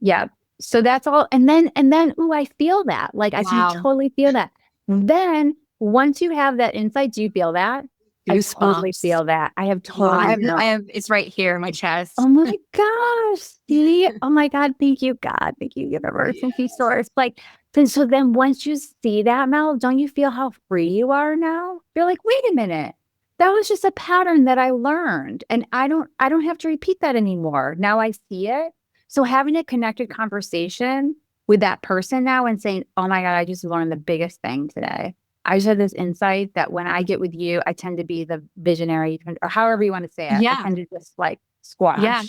C: Yeah. So that's all. And then, ooh, I feel that. Like I can
B: Wow.
C: totally feel that. Then once you have that insight, do you feel that? I totally
B: Goosebumps.
C: feel that. I have
B: Yeah,
C: totally.
B: I have, it's right here in my chest.
C: Oh my gosh. See? Oh my God. Thank you, God. Thank you, universe. Thank you, source. Like, so then once you see that, Mel, don't you feel how free you are now? You're like, wait a minute. That was just a pattern that I learned. And I don't have to repeat that anymore. Now I see it. So having a connected conversation with that person now and saying, oh my God, I just learned the biggest thing today. I just had this insight that when I get with you, I tend to be the visionary, or however you want to say it.
B: Yeah.
C: I tend to just like squash.
B: Yeah.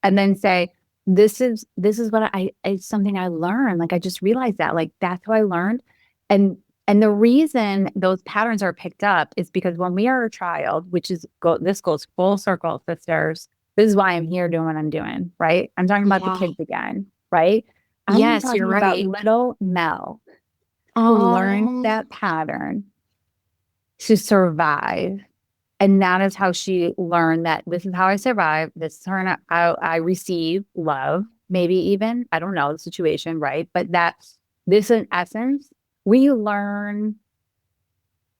C: And then say, this is what it's something I learned. Like I just realized that, like that's how I learned. And the reason those patterns are picked up is because when we are a child, which is this goes full circle, sisters. This is why I'm here doing what I'm doing, right? I'm talking about the
B: Yeah.
C: kids again, right? I'm
B: Yes,
C: talking
B: you're
C: about
B: right.
C: little Mel who learned that pattern to survive. And that is how she learned that this is how I survive. This is how I receive love, maybe even, I don't know the situation, right? But that's this in essence, we learn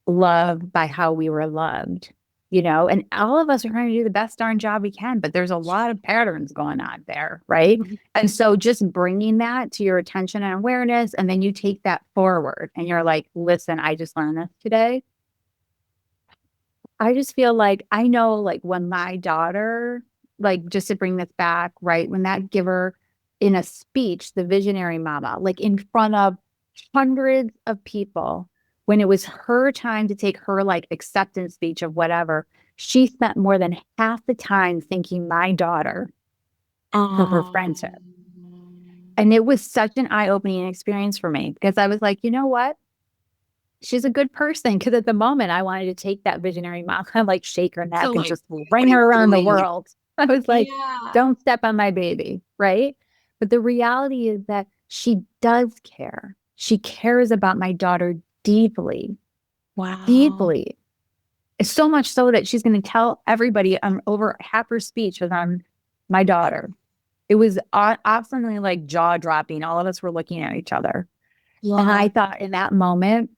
C: love by how we were loved, you know, and all of us are trying to do the best darn job we can, but there's a lot of patterns going on there, right? And so just bringing that to your attention and awareness, and then you take that forward and you're like, listen, I just learned this today. I just feel like I know, like when my daughter, like just to bring this back, right? When that giver in a speech, the visionary mama, like in front of hundreds of people, when it was her time to take her like acceptance speech of whatever, she spent more than half the time thanking my daughter for her friendship. And it was such an eye-opening experience for me because I was like, you know what? She's a good person. Because at the moment, I wanted to take that visionary mom, kind of like shake her neck
B: So,
C: and
B: like,
C: just
B: what
C: bring
B: are you
C: her around the
B: doing?
C: world. I was like,
B: Yeah.
C: don't step on my baby. Right. But the reality is that she does care. She cares about my daughter deeply,
B: Wow.
C: deeply. It's so much so that she's going to tell everybody over half her speech was on my daughter. It was absolutely like jaw dropping. All of us were looking at each other. And I thought in that moment,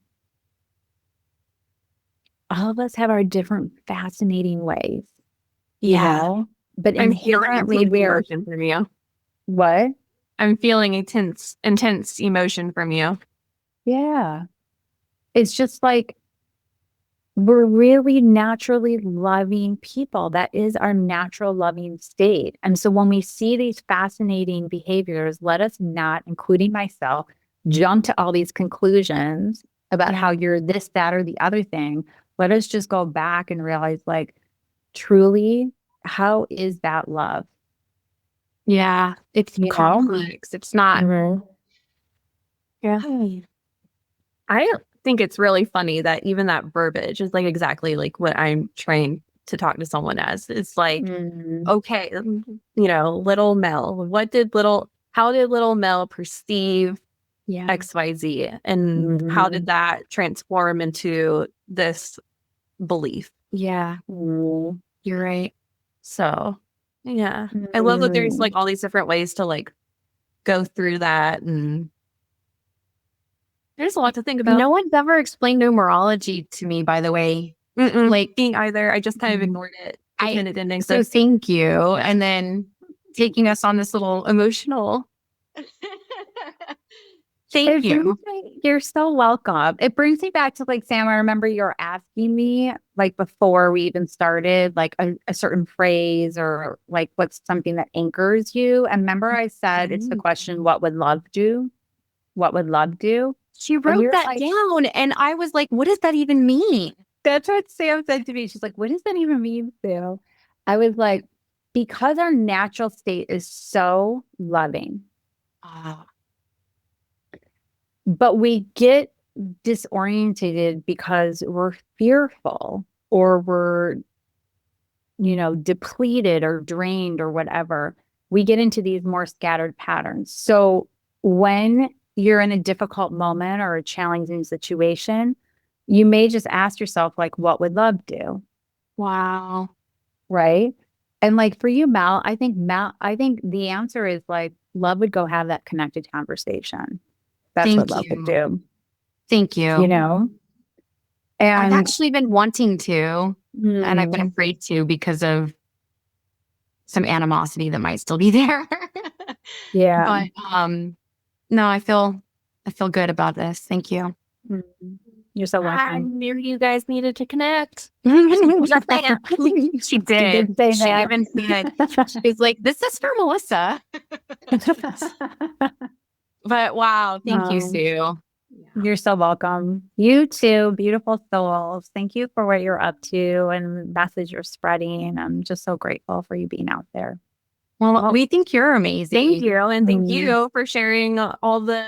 C: all of us have our different fascinating ways.
B: Yeah.
C: You know? But
B: I'm feeling
C: inherently
B: intense
C: we're
B: emotion from you.
C: what?
B: I'm feeling intense emotion from you.
C: Yeah. It's just like we're really naturally loving people. That is our natural loving state. And so when we see these fascinating behaviors, let us not, including myself, jump to all these conclusions about how you're this, that, or the other thing. Let us just go back and realize, like, truly, how is that love?
B: Yeah. It's complex. It's not.
C: Yeah.
A: I think it's really funny that even that verbiage is like exactly like what I'm trained to talk to someone as. It's like, okay, little Mel, how did little Mel perceive XYZ? And how did that transform into this belief?
B: Yeah. You're right.
A: So, yeah. I love that there's like all these different ways to like go through that, and there's a lot to think about.
B: No one's ever explained numerology to me, by the way.
A: Like me either. I just kind of ignored it.
B: So thank you. And then taking us on this little emotional Thank you.
C: You're so welcome. It brings me back to like, Sam, I remember you were asking me like before we even started, like a certain phrase or like what's something that anchors you. And remember I said, it's the question, what would love do? What would love do?
B: She
C: And
B: wrote
C: you're
B: that
C: like,
B: down and I was like, what does that even mean?
C: that's what Sam said to me. She's like, what does that even mean, Sam? I was like, because our natural state is so loving,
B: Ah,
C: but we get disorientated because we're fearful or we're, depleted or drained or whatever. We get into these more scattered patterns. So when you're in a difficult moment or a challenging situation, you may just ask yourself, like, what would love do?
B: wow.
C: Right. And like for you, Mel, I think the answer is like love would go have that connected conversation. That's what
B: Thank
C: love would
B: you.
C: do,
B: Thank you.
C: I've
B: I've
C: and
B: actually been wanting to, and I've been
C: mm,
B: afraid to because of some animosity that might still be there.
C: yeah.
B: But no, I feel good about this. Thank you.
C: Mm. You're so
A: I
C: welcome.
A: knew you guys needed to connect.
B: She did.
C: did say
B: She
C: that.
B: even said, she's like, this is for Melissa. But wow, thank you,
C: Um,
B: Sue.
C: You're so welcome. You too, beautiful souls. Thank you for what you're up to and the message you're spreading. I'm just so grateful for you being out there.
B: Well, we think you're amazing.
A: Thank you. And thank
C: Mm.
A: you for sharing all the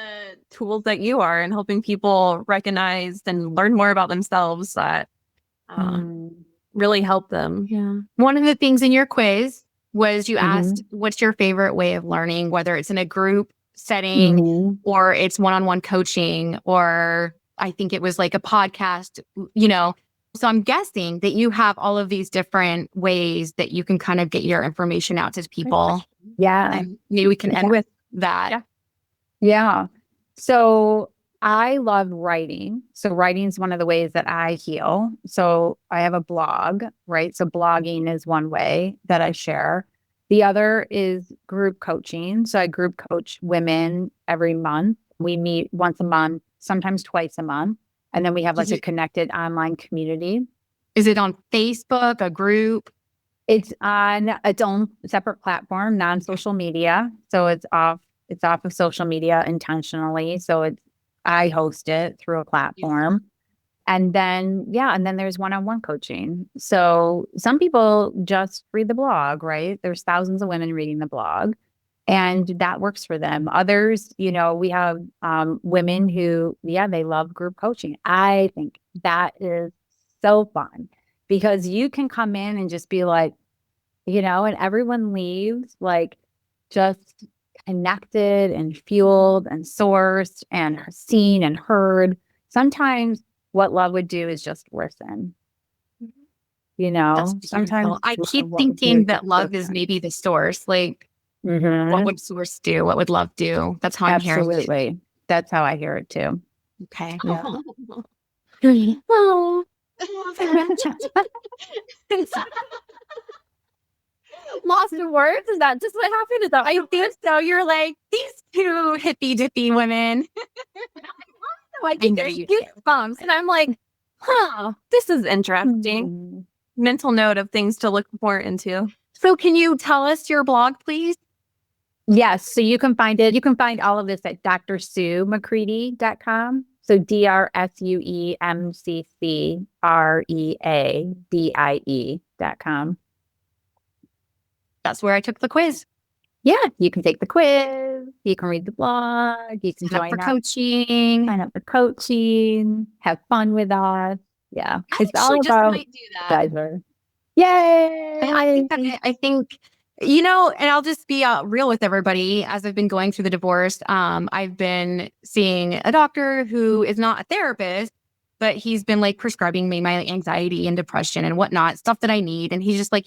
A: tools that you are and helping people recognize and learn more about themselves that really help them.
B: Yeah. One of the things in your quiz was you
C: Mhm.
B: asked, what's your favorite way of learning, whether it's in a group setting
C: Mhm.
B: or it's one-on-one coaching, or I think it was like a podcast, So I'm guessing that you have all of these different ways that you can kind of get your information out to people.
C: Yeah.
B: And maybe we can end with that.
A: Yeah.
C: Yeah. So I love writing. So writing is one of the ways that I heal. So I have a blog, right? So blogging is one way that I share. The other is group coaching. So I group coach women every month. We meet once a month, sometimes twice a month. And then we have like a connected online community.
B: Is it on Facebook, a group?
C: It's on its own separate platform, non-social media. So it's off of social media intentionally. So I host it through a platform. And then there's one-on-one coaching. So some people just read the blog, right? There's thousands of women reading the blog and that works for them. Others, we have women who, they love group coaching. I think that is so fun because you can come in and just be like, and everyone leaves like just connected and fueled and sourced and seen and heard. Sometimes what love would do is just listen.
B: That's
C: Sometimes
B: beautiful. I keep
C: what would do
B: thinking
C: is
B: that
C: just
B: love is
C: listen.
B: maybe the source. Like,
C: Mhm.
B: what would source do? What would love do? That's how I'm hearing it.
C: Absolutely. That's how I hear it too.
B: Okay.
C: Yeah.
B: Oh.
A: Lost in words? Is that just what happened? Is that
B: I think so. You're like, these two hippy dippy women.
A: I
B: know
A: there's
B: you did.
A: goosebumps? And I'm like, this is interesting.
C: Mhm.
A: Mental note of things to look more into.
B: So can you tell us your blog, please?
C: Yes. So you can find it. You can find all of this at drsuemccready.com. So DRSUEMCCREADIE.com.
B: That's where I took the quiz.
C: Yeah, you can take the quiz. You can read the blog. You can
B: Sign up for
C: join up,
B: coaching.
C: sign up for coaching. Have fun with us. Yeah,
B: I
C: it's all
B: actually just
C: about
B: might do that.
C: pleasure. Yay!
B: I think, and I'll just be real with everybody. As I've been going through the divorce, I've been seeing a doctor who is not a therapist, but he's been like prescribing me my anxiety and depression and whatnot, stuff that I need. And he's just like,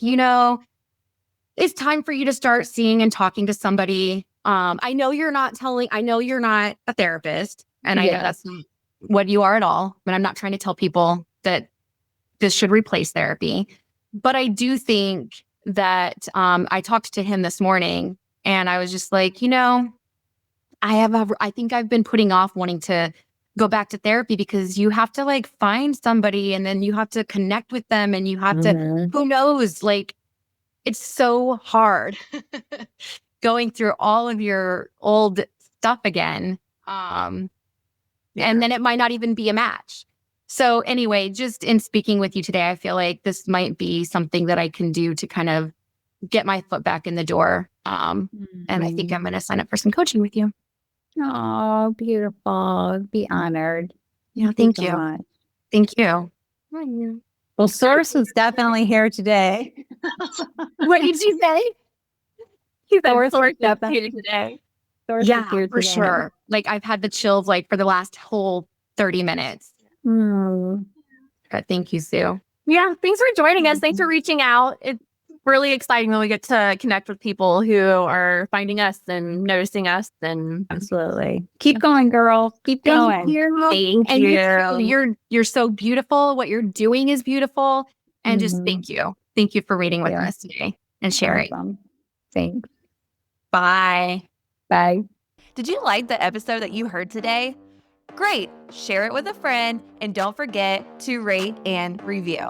B: it's time for you to start seeing and talking to somebody. I know you're not a therapist, and I know that's not what you are at all, but I'm not trying to tell people that this should replace therapy. But I do think that I talked to him this morning and I was just like, I think I've been putting off wanting to go back to therapy because you have to like find somebody and then you have to connect with them and you have to, who knows, like it's so hard going through all of your old stuff again. And then it might not even be a match. So anyway, just in speaking with you today, I feel like this might be something that I can do to kind of get my foot back in the door. And I think I'm going to sign up for some coaching with you.
C: Oh, beautiful. Be honored.
B: Yeah, thank
C: so
B: you.
C: much.
B: Thank you.
C: Well, Source was definitely here today.
B: What did you say?
A: He said
C: Source
A: Source
C: was
A: is here today.
C: Source was here
B: for
C: today.
B: sure. Like I've had the chills like for the last whole 30 minutes. But thank you, Sue.
A: Yeah, thanks for joining us. Thanks for reaching out. It's really exciting when we get to connect with people who are finding us and noticing us. And
C: Absolutely. Keep going, girl. Keep going.
A: Thank
B: And
A: you.
B: you're so beautiful. What you're doing is beautiful. And just thank you. Thank you for reading with us today and sharing.
C: Awesome. Thanks.
A: Bye.
C: Bye.
A: Did you like the episode that you heard today? Great. Share it with a friend and don't forget to rate and review.